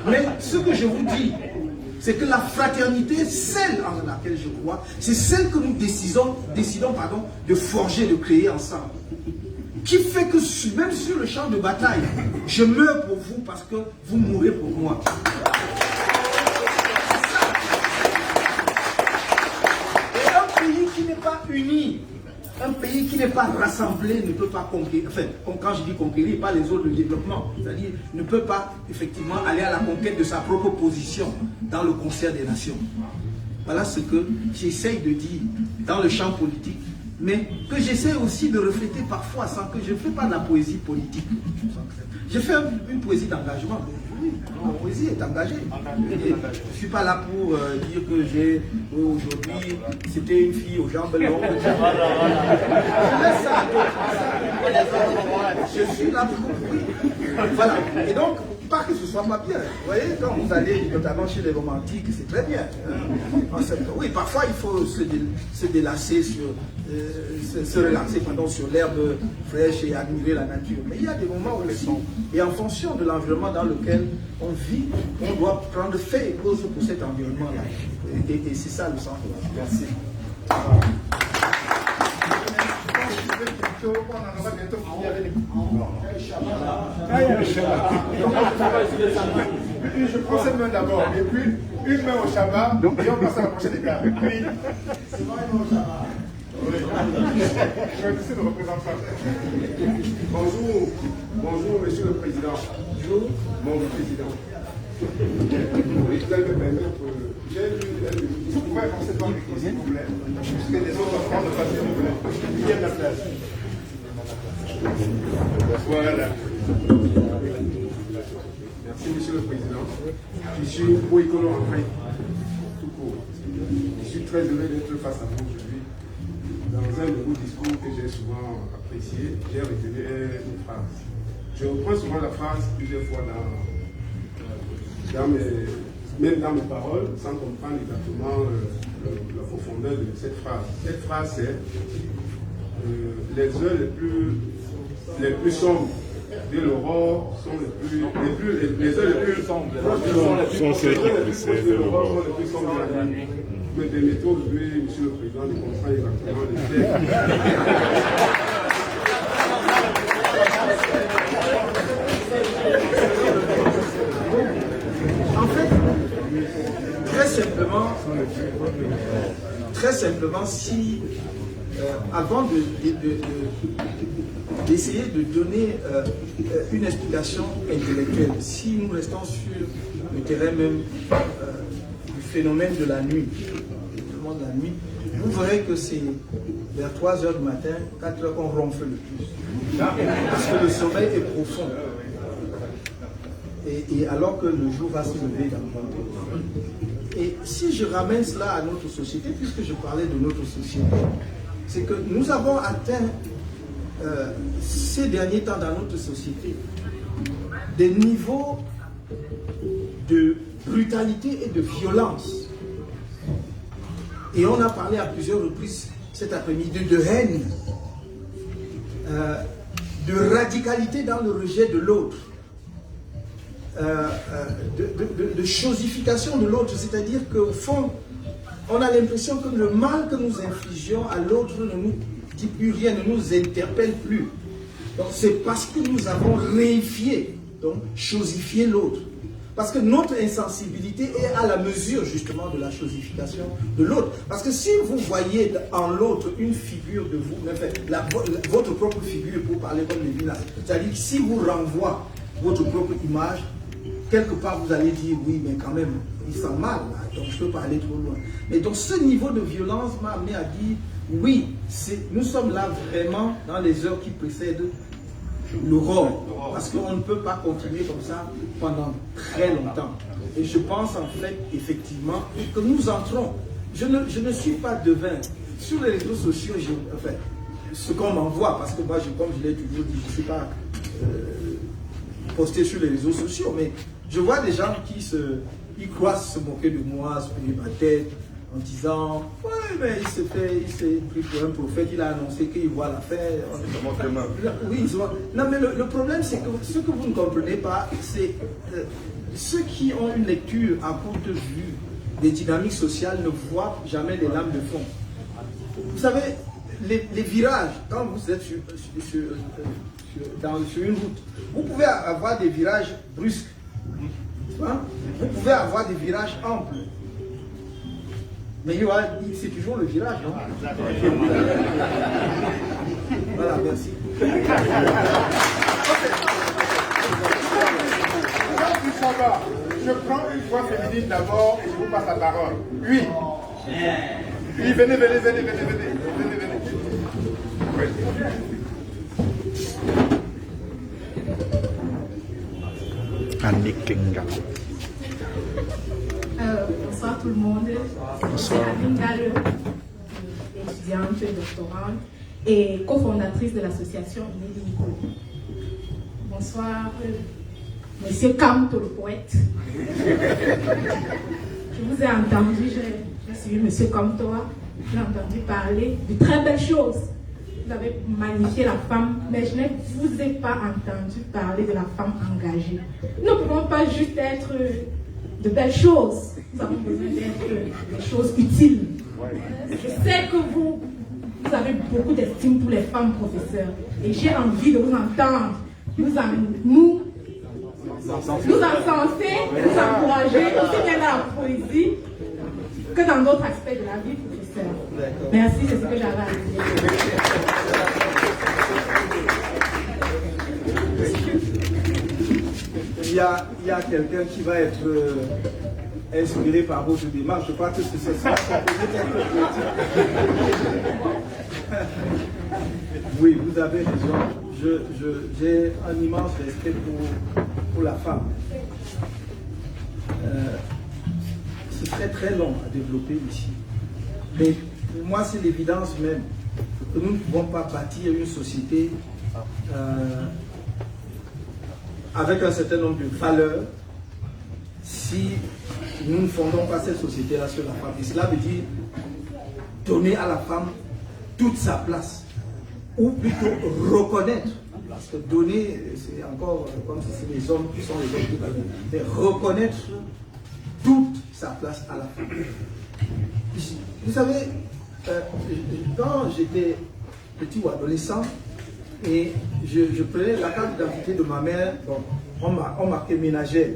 Mais ce que je vous dis, c'est que la fraternité, celle en laquelle je crois, c'est celle que nous décidons de forger, de créer ensemble. Qui fait que même sur le champ de bataille, je meurs pour vous parce que vous mourrez pour moi. Et un pays qui n'est pas uni, un pays qui n'est pas rassemblé ne peut pas conquérir. Enfin, quand je dis conquérir, pas les autres, le développement. C'est-à-dire, ne peut pas effectivement aller à la conquête de sa propre position dans le concert des nations. Voilà ce que j'essaye de dire dans le champ politique, mais que j'essaie aussi de refléter parfois sans que je ne fais pas de la poésie politique. Je fais une poésie d'engagement. Oui, ma poésie est engagée. Je ne suis pas là pour dire que j'ai aujourd'hui, c'était une fille aux jambes longues. Je laisse ça à d'autres. Je suis là pour... Oui. Voilà. Et donc, pas que ce soit pas bien. Vous voyez, quand vous allez notamment chez les romantiques, c'est très bien. Oui, parfois il faut se délasser, se relaxer sur l'herbe fraîche et admirer la nature. Mais il y a des moments aussi, et en fonction de l'environnement dans lequel on vit, on doit prendre fait et cause pour cet environnement-là. Et c'est ça le sens de la vie. Merci. On en aura bientôt fini avec je prends cette main d'abord, et puis une main au Shabbat, et on passe à la prochaine étape. Puis, c'est moi une main au Shabbat. Je vais essayer de représenter ça. Bonjour, monsieur le président. Bonjour, mon président. Oui, vous allez me permettre, vous pouvez commencer par l'école, s'il vous plaît. Puisque les autres enfants ne passent pas, il y a de la place. Voilà. Merci, monsieur le président. Je suis Boïkolo en fait, tout court. Je suis très heureux d'être face à vous aujourd'hui. Dans un de vos discours que j'ai souvent apprécié, j'ai retenu une phrase. Je reprends souvent la phrase plusieurs fois même dans mes paroles, sans comprendre exactement la profondeur de cette phrase. Cette phrase, c'est les heures les plus sombres de l'aurore sont les heures les plus sombres de l'aurore sont les plus sombres de la nuit. Me permettez aujourd'hui, monsieur le président, de comprendre exactement les En fait, très simplement, si avant d'essayer de donner une explication intellectuelle, si nous restons sur le terrain même du phénomène de la nuit, vous verrez que c'est vers 3 h du matin, 4 h qu'on ronfle le plus. Parce que le sommeil est profond. Et alors que le jour va se lever dans le monde. Et si je ramène cela à notre société, puisque je parlais de notre société, c'est que nous avons atteint ces derniers temps dans notre société des niveaux de brutalité et de violence. Et on a parlé à plusieurs reprises cet après-midi de haine, de radicalité dans le rejet de l'autre, de chosification de l'autre, c'est-à-dire qu'au fond, on a l'impression que le mal que nous infligeons à l'autre ne nous dit plus rien, ne nous interpelle plus. Donc c'est parce que nous avons réifié, donc chosifié l'autre. Parce que notre insensibilité est à la mesure justement de la chosification de l'autre. Parce que si vous voyez en l'autre une figure de vous, votre propre figure, pour parler comme les villas, c'est-à-dire que si vous renvoie votre propre image, quelque part vous allez dire oui, mais quand même, il sent mal. donc je peux pas aller trop loin. Mais donc ce niveau de violence m'a amené à dire, oui, nous sommes là vraiment dans les heures qui précèdent l'aurore, parce qu'on ne peut pas continuer comme ça pendant très longtemps. Et je pense en fait, effectivement, que nous entrons. Je ne suis pas devin. Sur les réseaux sociaux, enfin, ce qu'on m'envoie, parce que moi, comme je l'ai toujours dit, je ne suis pas posté sur les réseaux sociaux, mais je vois des gens qui ils croient se moquer de moi, se payer ma tête, en disant, ouais, mais il s'est pris pour un prophète, il a annoncé qu'il voit la fin. Oui, non, mais le problème, c'est que ce que vous ne comprenez pas, c'est ceux qui ont une lecture à courte vue des dynamiques sociales ne voient jamais les lames de fond. Vous savez, les virages, quand vous êtes sur une route, vous pouvez avoir des virages brusques. Hein? Vous pouvez avoir des virages amples. Mais c'est toujours le virage. Non? Voilà, merci. Je prends une voix féminine d'abord et je vous passe la parole. Oui. Oui, venez. Bonsoir tout le monde. Bonsoir. Je suis Aline, étudiante, doctorante et cofondatrice de l'association Inédit Nico. Bonsoir, Monsieur Kamto, le poète. Je vous ai entendu, j'ai suivi Monsieur Kamtoa, j'ai entendu parler de très belles choses. Vous avez magnifié la femme, mais je ne vous ai pas entendu parler de la femme engagée. Nous ne pouvons pas juste être de belles choses. Nous avons besoin d'être des choses utiles. Je sais que vous avez beaucoup d'estime pour les femmes professeurs. Et j'ai envie de vous entendre, nous encenser, nous encourager, aussi bien dans la poésie que dans d'autres aspects de la vie, professeur. Merci, c'est ce que j'avais à dire. Il y a quelqu'un qui va être inspiré par votre démarche. Je crois que c'est ça. Oui, vous avez raison. J'ai un immense respect pour la femme. Ce serait très long à développer ici. Mais pour moi, c'est l'évidence même que nous ne pouvons pas bâtir une société avec un certain nombre de valeurs si nous ne fondons pas cette société-là sur la femme. Et cela veut dire donner à la femme toute sa place, ou plutôt reconnaître, parce que donner, c'est encore comme si c'est les hommes qui sont les hommes tout à l'heure, mais reconnaître toute sa place à la femme. Vous savez, quand j'étais petit ou adolescent, et je prenais la carte d'identité de ma mère, bon, on marquait ménagère.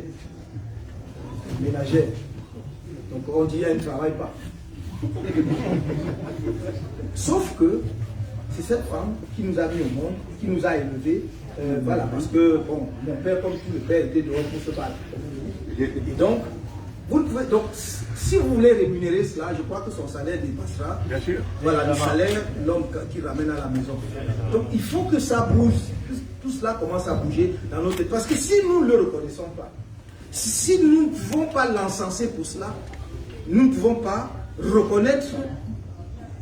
Ménagère. Donc on dit elle ne travaille pas. Sauf que c'est cette femme qui nous a mis au monde, qui nous a élevés. Voilà, parce que bon, mon père, comme tout le père, était dehors pour se battre. Et donc, vous ne pouvez, donc, si vous voulez rémunérer cela, je crois que son salaire dépassera. Bien sûr. Voilà, le salaire, l'homme qui ramène à la maison. Donc, il faut que ça bouge. Tout cela commence à bouger dans notre tête. Parce que si nous ne le reconnaissons pas, si nous ne pouvons pas l'encenser pour cela, nous ne pouvons pas reconnaître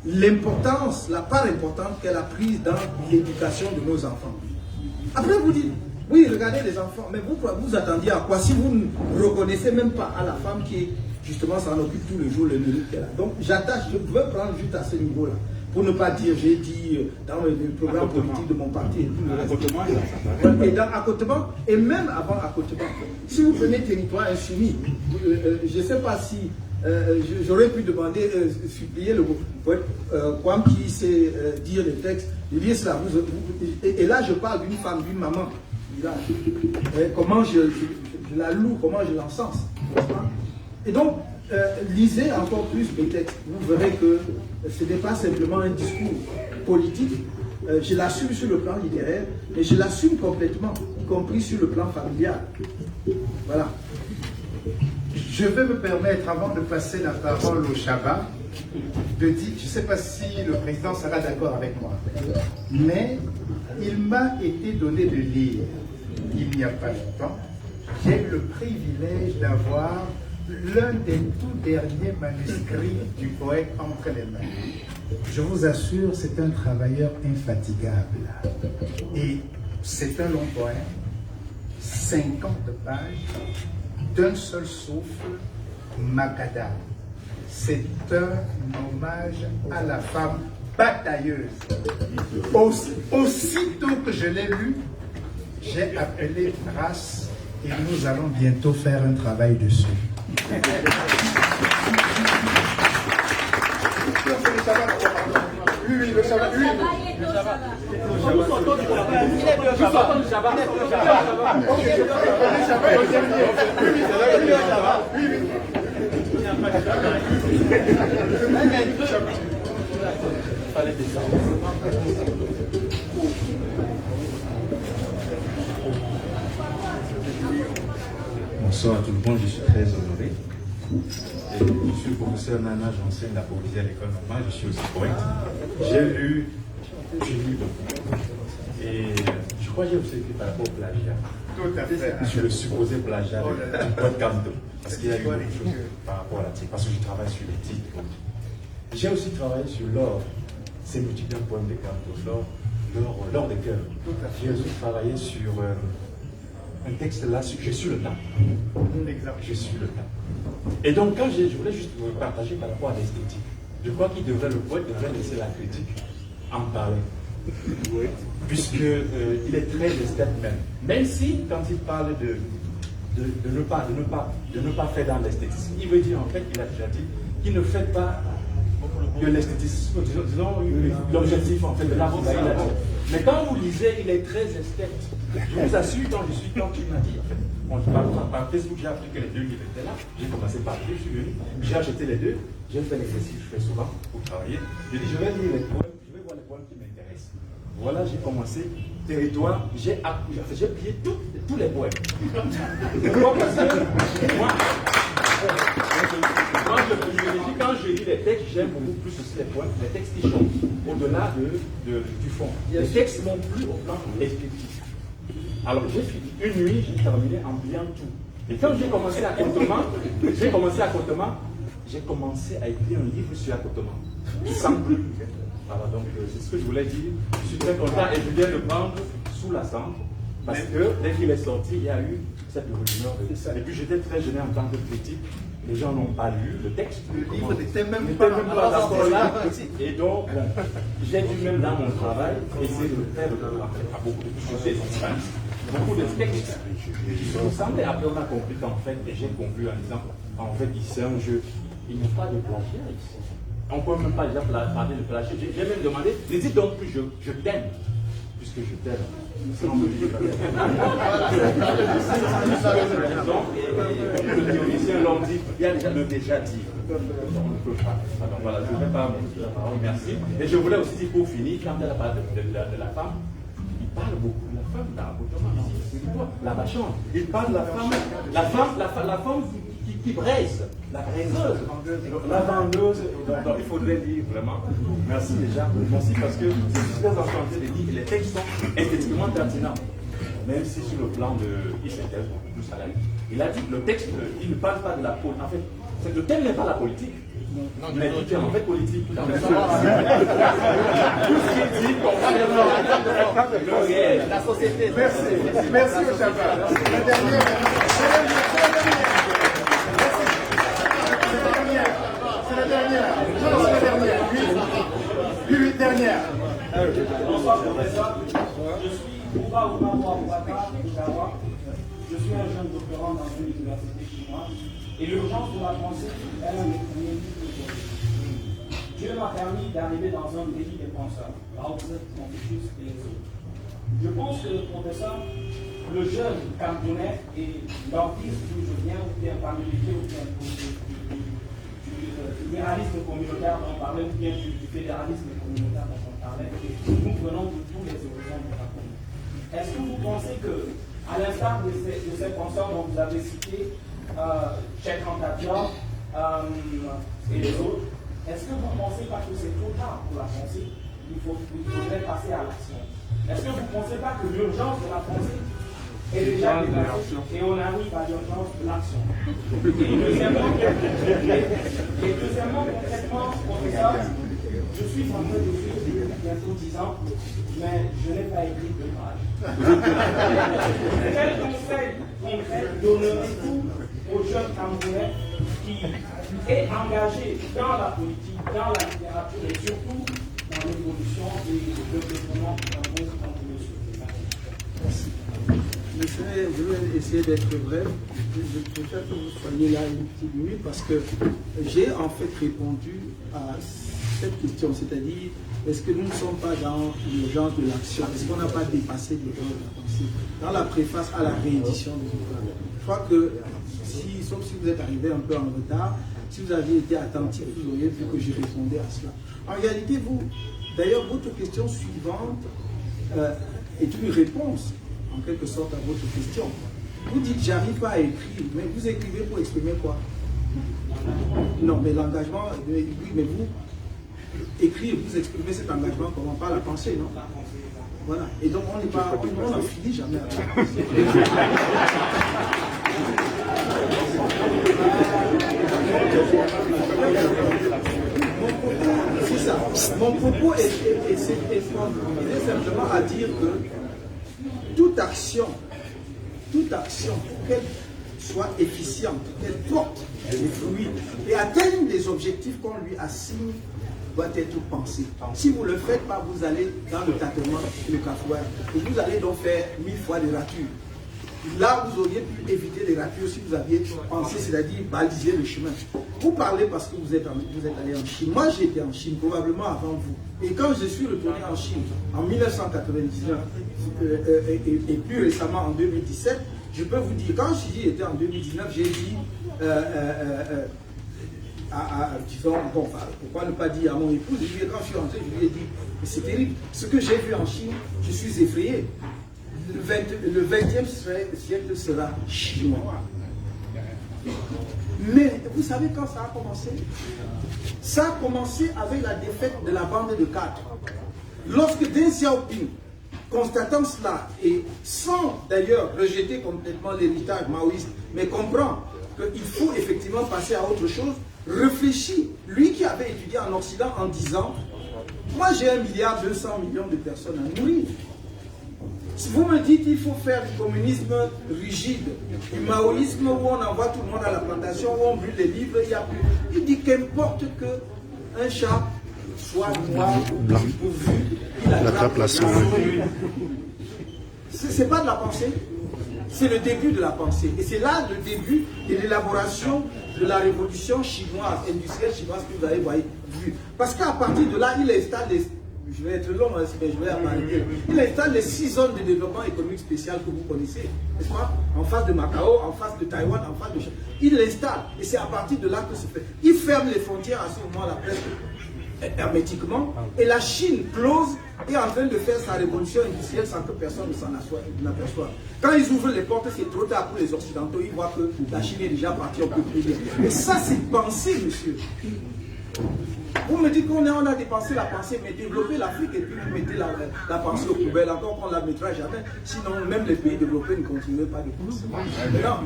l'importance, la part importante qu'elle a prise dans l'éducation de nos enfants. Après, vous dites, oui, regardez les enfants, mais vous attendiez à quoi si vous ne reconnaissez même pas à la femme qui, justement, s'en occupe tous les jours, le mérite qu'elle a. Donc, je veux prendre juste à ce niveau-là, pour ne pas dire, j'ai dit dans le programme politique de mon parti et tout le reste. Et dans accotement, et même avant accotement, si vous prenez territoire insoumis, je ne sais pas si j'aurais pu demander, supplier le poète Kwam qui sait dire les textes, de dire cela. Et là, je parle d'une femme, d'une maman. Comment je la loue, comment je l'encense. Et donc, lisez encore plus mes textes. Vous verrez que ce n'est pas simplement un discours politique. Je l'assume sur le plan littéraire, mais je l'assume complètement, y compris sur le plan familial. Voilà. Je vais me permettre, avant de passer la parole au Shabbat, de dire, je ne sais pas si le président sera d'accord avec moi, mais il m'a été donné de lire, il n'y a pas longtemps, j'ai eu le privilège d'avoir l'un des tout derniers manuscrits du poète entre les mains. Je vous assure, c'est un travailleur infatigable. Et c'est un long poème, 50 pages, d'un seul souffle, Macadam. C'est un hommage à la femme batailleuse. Aussitôt que je l'ai lu, j'ai appelé Trace et nous allons bientôt faire un travail dessus. Oui, le Shabbat. Oui, le Shabbat. Bonsoir à tout le monde, je suis très honoré. Et je suis professeur Nana, j'enseigne la poésie à l'école normale, je suis aussi poète. J'ai lu beaucoup. Et je crois que j'ai aussi écrit par rapport au plagiat. Tout à fait. Sur le supposé plagiat du poète Camdo. Parce qu'il y a eu beaucoup de choses par rapport à la titre, parce que je travaille sur les titres. J'ai aussi travaillé sur l'or. C'est le titre d'un poème de Camdo, l'or des cœurs. J'ai aussi travaillé sur un texte là, je suis le temps. Je suis le temps. Et donc, quand je voulais juste vous partager par rapport à l'esthétique, je crois qu'il devrait, le poète devrait laisser la critique en parler. Oui. Puisqu'il est très esthète même. Même si, quand il parle de ne pas faire dans l'esthétisme, il veut dire en fait, il a déjà dit, qu'il ne fait pas que l'esthétisme, disons l'objectif en fait de l'art. Mais quand vous lisez, il est très esthète. Je vous assure, quand il m'a dit, par Facebook, j'ai appris que les deux livres étaient là. J'ai commencé par deux, je suis venu, j'ai acheté les deux, j'ai fait l'exercice que je fais souvent pour travailler. J'ai dit, je vais lire les poèmes, je vais voir les poèmes qui m'intéressent. Voilà, j'ai commencé, territoire, j'ai plié tous les poèmes. Pourquoi? Parce que moi, je privilégie, quand je lis les textes, j'aime beaucoup plus aussi les poèmes, les textes qui chantent au-delà du fond. Les textes m'ont plu au plan esthétique. Alors j'ai fini, une nuit, j'ai terminé en pliant tout. Et quand j'ai commencé l'accotement, j'ai commencé à écrire un livre sur l'accotement. Sans plus. Voilà, donc c'est ce que je voulais dire. Je suis très content et je viens de prendre sous la cendre. Parce que dès qu'il est sorti, il y a eu cette rumeur. Et puis j'étais très gêné en tant que critique. Les gens n'ont pas lu le texte. Le livre n'était même pas là. Et donc, bon, j'ai dû même dans mon travail essayer de faire à beaucoup de choses, beaucoup de textes qui se ressemblaient. Après, on a compris qu'en fait, et j'ai conclu en disant, en fait, c'est un jeu. Il n'y a pas de plagiat ici. On ne peut même pas déjà parler de plagiat. J'ai même demandé, ne dites donc plus je t'aime, puisque je t'aime. Sinon, le théoricien l'homme dit, il y a déjà le déjà dit. On ne peut pas. Donc voilà, je ne vais pas la parole, merci. Et je voulais aussi dire pour finir, quand elle parle de la femme, il parle beaucoup de la femme dans l'appartement. La vachante. Il parle de la femme qui braise, la braiseuse, la vendeuse. Donc il faudrait dire vraiment, merci déjà, merci parce que c'est très enchanté de dire que les textes sont esthétiquement pertinents. Même si sur le plan il s'intéresse beaucoup plus à la vie. Il a dit que le texte, il ne parle pas de la politique. En fait, le thème n'est pas la politique. Mais tout est en fait politique. Tout ce qui est dit concerne le réel, la société. Merci au Shabbat. La dernière. C'est la dernière. Non, c'est la dernière. Oui, dernière. Bonsoir, professeur. Je suis Bouba Oubaouba Nicaragua. Je suis un jeune doctorant dans une université chinoise. Et l'urgence de la pensée est un des premiers livres de Dieu m'a permis d'arriver dans un pays des penseurs, Lao Tzu, Confucius et les autres. Je pense que le professeur, le jeune Camerounais et l'artiste d'où je viens, ou bien parmi les ou bien du libéralisme communautaire dont on parlait, ou bien du fédéralisme communautaire dont on parlait, nous venons de tous les horizons de la commune. Est-ce que vous pensez que, à l'instar de ces penseurs dont vous avez cité, Cheikh Anta Diop et les autres, est-ce que vous ne pensez pas que c'est trop tard pour la pensée? Il faudrait passer à l'action. Est-ce que vous ne pensez pas que l'urgence de la pensée est déjà dépassée et on arrive à l'urgence de l'action? Et deuxièmement, concrètement, professeur, je suis en train d'écrire depuis bientôt 10 ans, mais je n'ai pas écrit de page. Quel conseil concret donnerez-vous aux jeunes Camerounais qui est engagé dans la politique, dans la littérature et surtout dans l'évolution et le développement du Cameroun en Merci. Je vais essayer d'être bref. Je préfère que vous soyez là une petite minute parce que j'ai en fait répondu à cette question, c'est-à-dire est-ce que nous ne sommes pas dans l'urgence de l'action? Est-ce qu'on n'a pas dépassé l'urgence de la pensée? Dans la préface à la réédition des ouvrages. Je crois que, sauf si vous êtes arrivé un peu en retard, si vous aviez été attentif, vous auriez vu que je répondais à cela. En réalité, d'ailleurs, votre question suivante est une réponse, en quelque sorte, à votre question. Vous dites, j'arrive pas à écrire, mais vous écrivez pour exprimer quoi? Non, mais l'engagement, oui, mais vous, écrire, vous exprimez cet engagement comment? Pas la pensée, non? Voilà. Et donc, on n'en finit jamais avec la pensée. C'est ça. Mon propos est simplement à dire que toute action, qu'elle soit efficiente, qu'elle porte des fruits et atteigne les objectifs qu'on lui assigne, doit être pensée. Si vous ne le faites pas, vous allez dans le tâtonnement, le cafouin, et vous allez donc faire 1000 fois des ratures. Là, vous auriez pu éviter les ratures si vous aviez pensé, c'est-à-dire baliser le chemin. Vous parlez parce que vous êtes allé en Chine. Moi, j'ai été en Chine, probablement avant vous. Et quand je suis retourné en Chine, en 1999, et plus récemment en 2017, je peux vous dire, quand j'y étais en 2019, j'ai dit, disons, bon, pourquoi ne pas dire à mon épouse, quand je suis rentré, je lui ai dit, c'est terrible. Ce que j'ai vu en Chine, je suis effrayé. Le 20e siècle sera chinois. Mais vous savez quand ça a commencé? Ça a commencé avec la défaite de la bande de 4. Lorsque Deng Xiaoping, constatant cela, et sans d'ailleurs rejeter complètement l'héritage maoïste, mais comprend qu'il faut effectivement passer à autre chose, réfléchit, lui qui avait étudié en Occident en disant, moi j'ai 1,2 milliard de personnes à nourrir. Si vous me dites qu'il faut faire du communisme rigide, du maoïsme où on envoie tout le monde à la plantation, où on brûle les livres, il y a plus. Il dit qu'importe qu'un chat soit noir ou pourvu, il attrape la souris. Ce n'est pas de la pensée, c'est le début de la pensée. Et c'est là le début de l'élaboration de la révolution chinoise, industrielle chinoise que vous avez vu. Parce qu'à partir de là, il installe je vais être long, mais je vais arrêter. Il installe les 6 zones de développement économique spécial que vous connaissez, n'est-ce pas? En face de Macao, en face de Taïwan, en face de Chine. Il l'installe. Et c'est à partir de là que se fait. Il ferme les frontières à ce moment-là, presque hermétiquement. Et la Chine close et est en train de faire sa révolution industrielle sans que personne ne s'en aperçoive. Quand ils ouvrent les portes, c'est trop tard pour les Occidentaux. Ils voient que la Chine est déjà partie, on peut plus dire. Et ça, c'est pensée, monsieur. Vous me dites qu'on a dépensé la pensée, mais développer l'Afrique et puis vous mettez la pensée aux poubelles, encore qu'on ne la mettra jamais. Sinon, même les pays développés ne continueraient pas de penser. Maintenant,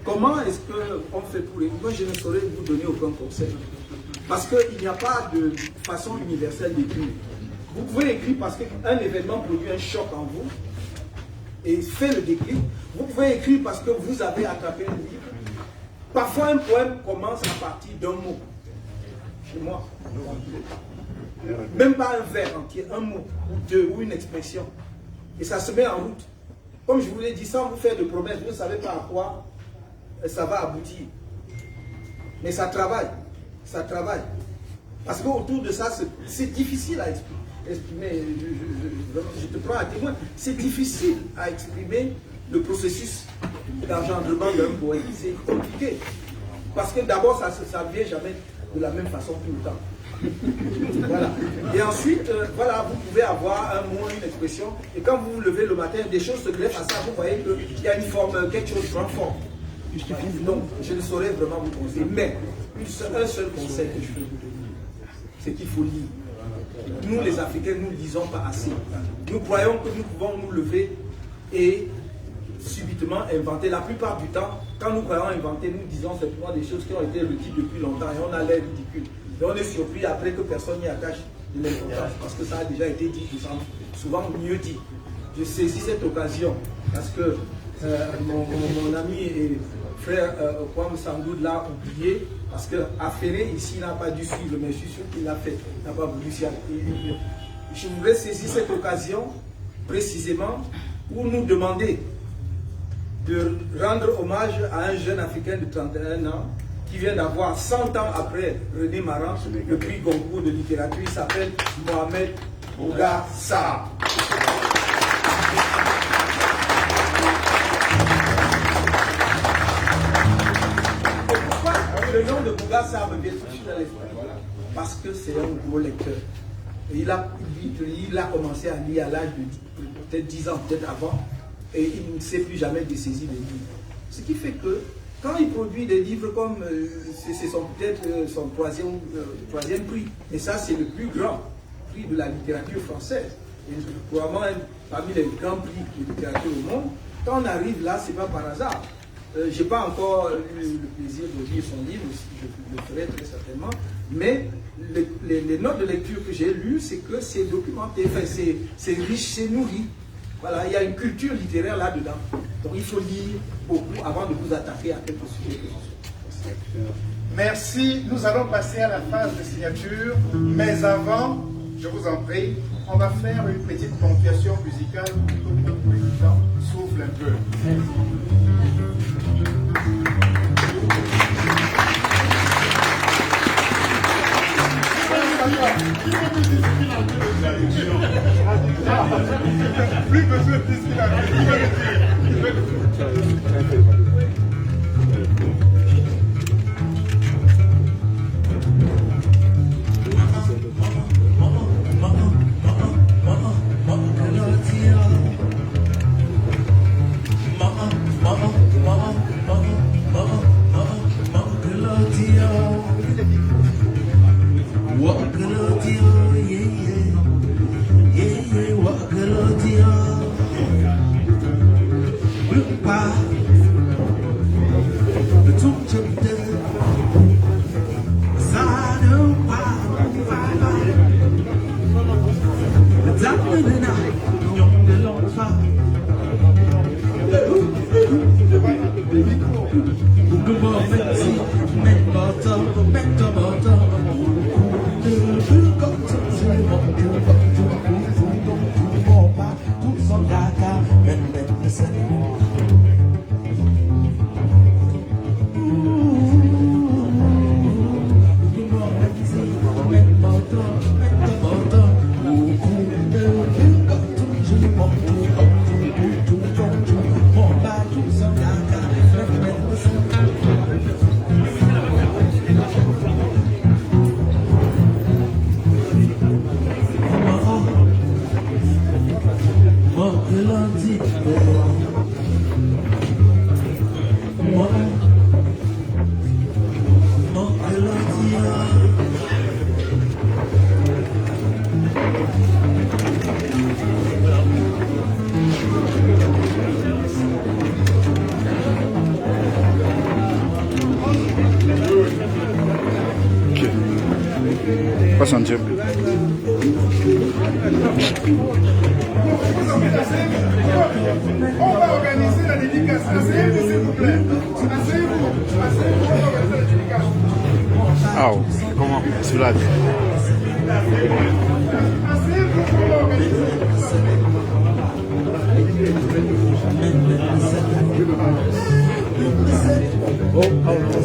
comment est-ce qu'on fait pour les... Moi, je ne saurais vous donner aucun conseil. Parce qu'il n'y a pas de façon universelle d'écrire. Vous pouvez écrire parce qu'un événement produit un choc en vous et fait le déclic. Vous pouvez écrire parce que vous avez attrapé un livre. Parfois, un poème commence à partir d'un mot. Chez moi. Même pas un vers entier, un mot, ou deux, ou une expression. Et ça se met en route. Comme je vous l'ai dit, sans vous faire de promesses, vous ne savez pas à quoi ça va aboutir. Mais ça travaille. Ça travaille. Parce qu'autour de ça, c'est difficile à exprimer. Je te prends à témoin. C'est difficile à exprimer le processus d'engendrement d'un poème. C'est compliqué. Parce que d'abord, ça ne vient jamais de la même façon tout le temps. Voilà. Et ensuite, voilà, vous pouvez avoir un mot, une expression, et quand vous vous levez le matin, des choses se greffent à ça, vous voyez qu'il y a une forme, quelque chose prend forme. Donc, je ne saurais vraiment vous conseiller. Mais, un seul conseil que je peux vous donner, c'est qu'il faut lire. Nous, les Africains, nous ne lisons pas assez. Nous croyons que nous pouvons nous lever et subitement inventer. La plupart du temps, quand nous croyons inventer, nous disons simplement des choses qui ont été redites depuis longtemps et on a l'air ridicule. Et on est surpris après que personne n'y attache de l'importance parce que ça a déjà été dit, souvent mieux dit. Je saisis cette occasion parce que mon ami et frère Kwame Sandoud l'a oublié parce que Affairé ici n'a pas dû suivre, mais je suis sûr qu'il l'a fait, n'a pas voulu s'y appuyer. Je voudrais saisir cette occasion précisément pour nous demander de rendre hommage à un jeune Africain de 31 ans qui vient d'avoir 100 ans après René Maran le prix Goncourt de littérature. Il s'appelle Mohamed Bouga Sarr. Pourquoi le nom de Bouga Sarr me vient tout de suite à l'esprit? Parce que c'est un gros lecteur. Et il a commencé à lire à l'âge de peut-être 10 ans, peut-être avant, et il ne s'est plus jamais dessaisi des livres. Ce qui fait que quand il produit des livres comme c'est peut-être son troisième prix, et ça c'est le plus grand prix de la littérature française, et probablement parmi les grands prix de littérature au monde, quand on arrive là, c'est pas par hasard. Je n'ai pas encore eu le plaisir de lire son livre, je le ferai très certainement, mais les notes de lecture que j'ai lues, c'est que c'est documenté, enfin, c'est riche, c'est nourri. Voilà, il y a une culture littéraire là-dedans. Donc il faut lire beaucoup avant de vous attaquer à quelques sujets que ce soit. Merci. Nous allons passer à la phase de signature. Mais avant, je vous en prie, on va faire une petite ponctuation musicale pour que le président souffle un peu. Plus besoin de Passe un dieu. On va organiser la dédicace. Asseyez-vous, s'il vous plaît. Asseyez-vous. Asseyez-vous, on va organiser la dédicace. Ah, comment? C'est là. Asseyez-vous, on va organiser la dédicace.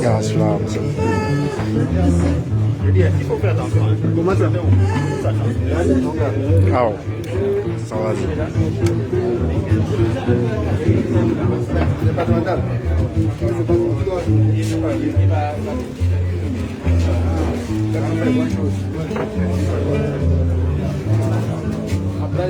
Grâce là. Il faut faire attention. Comment ça? Ah, ça va. Départemental. Après,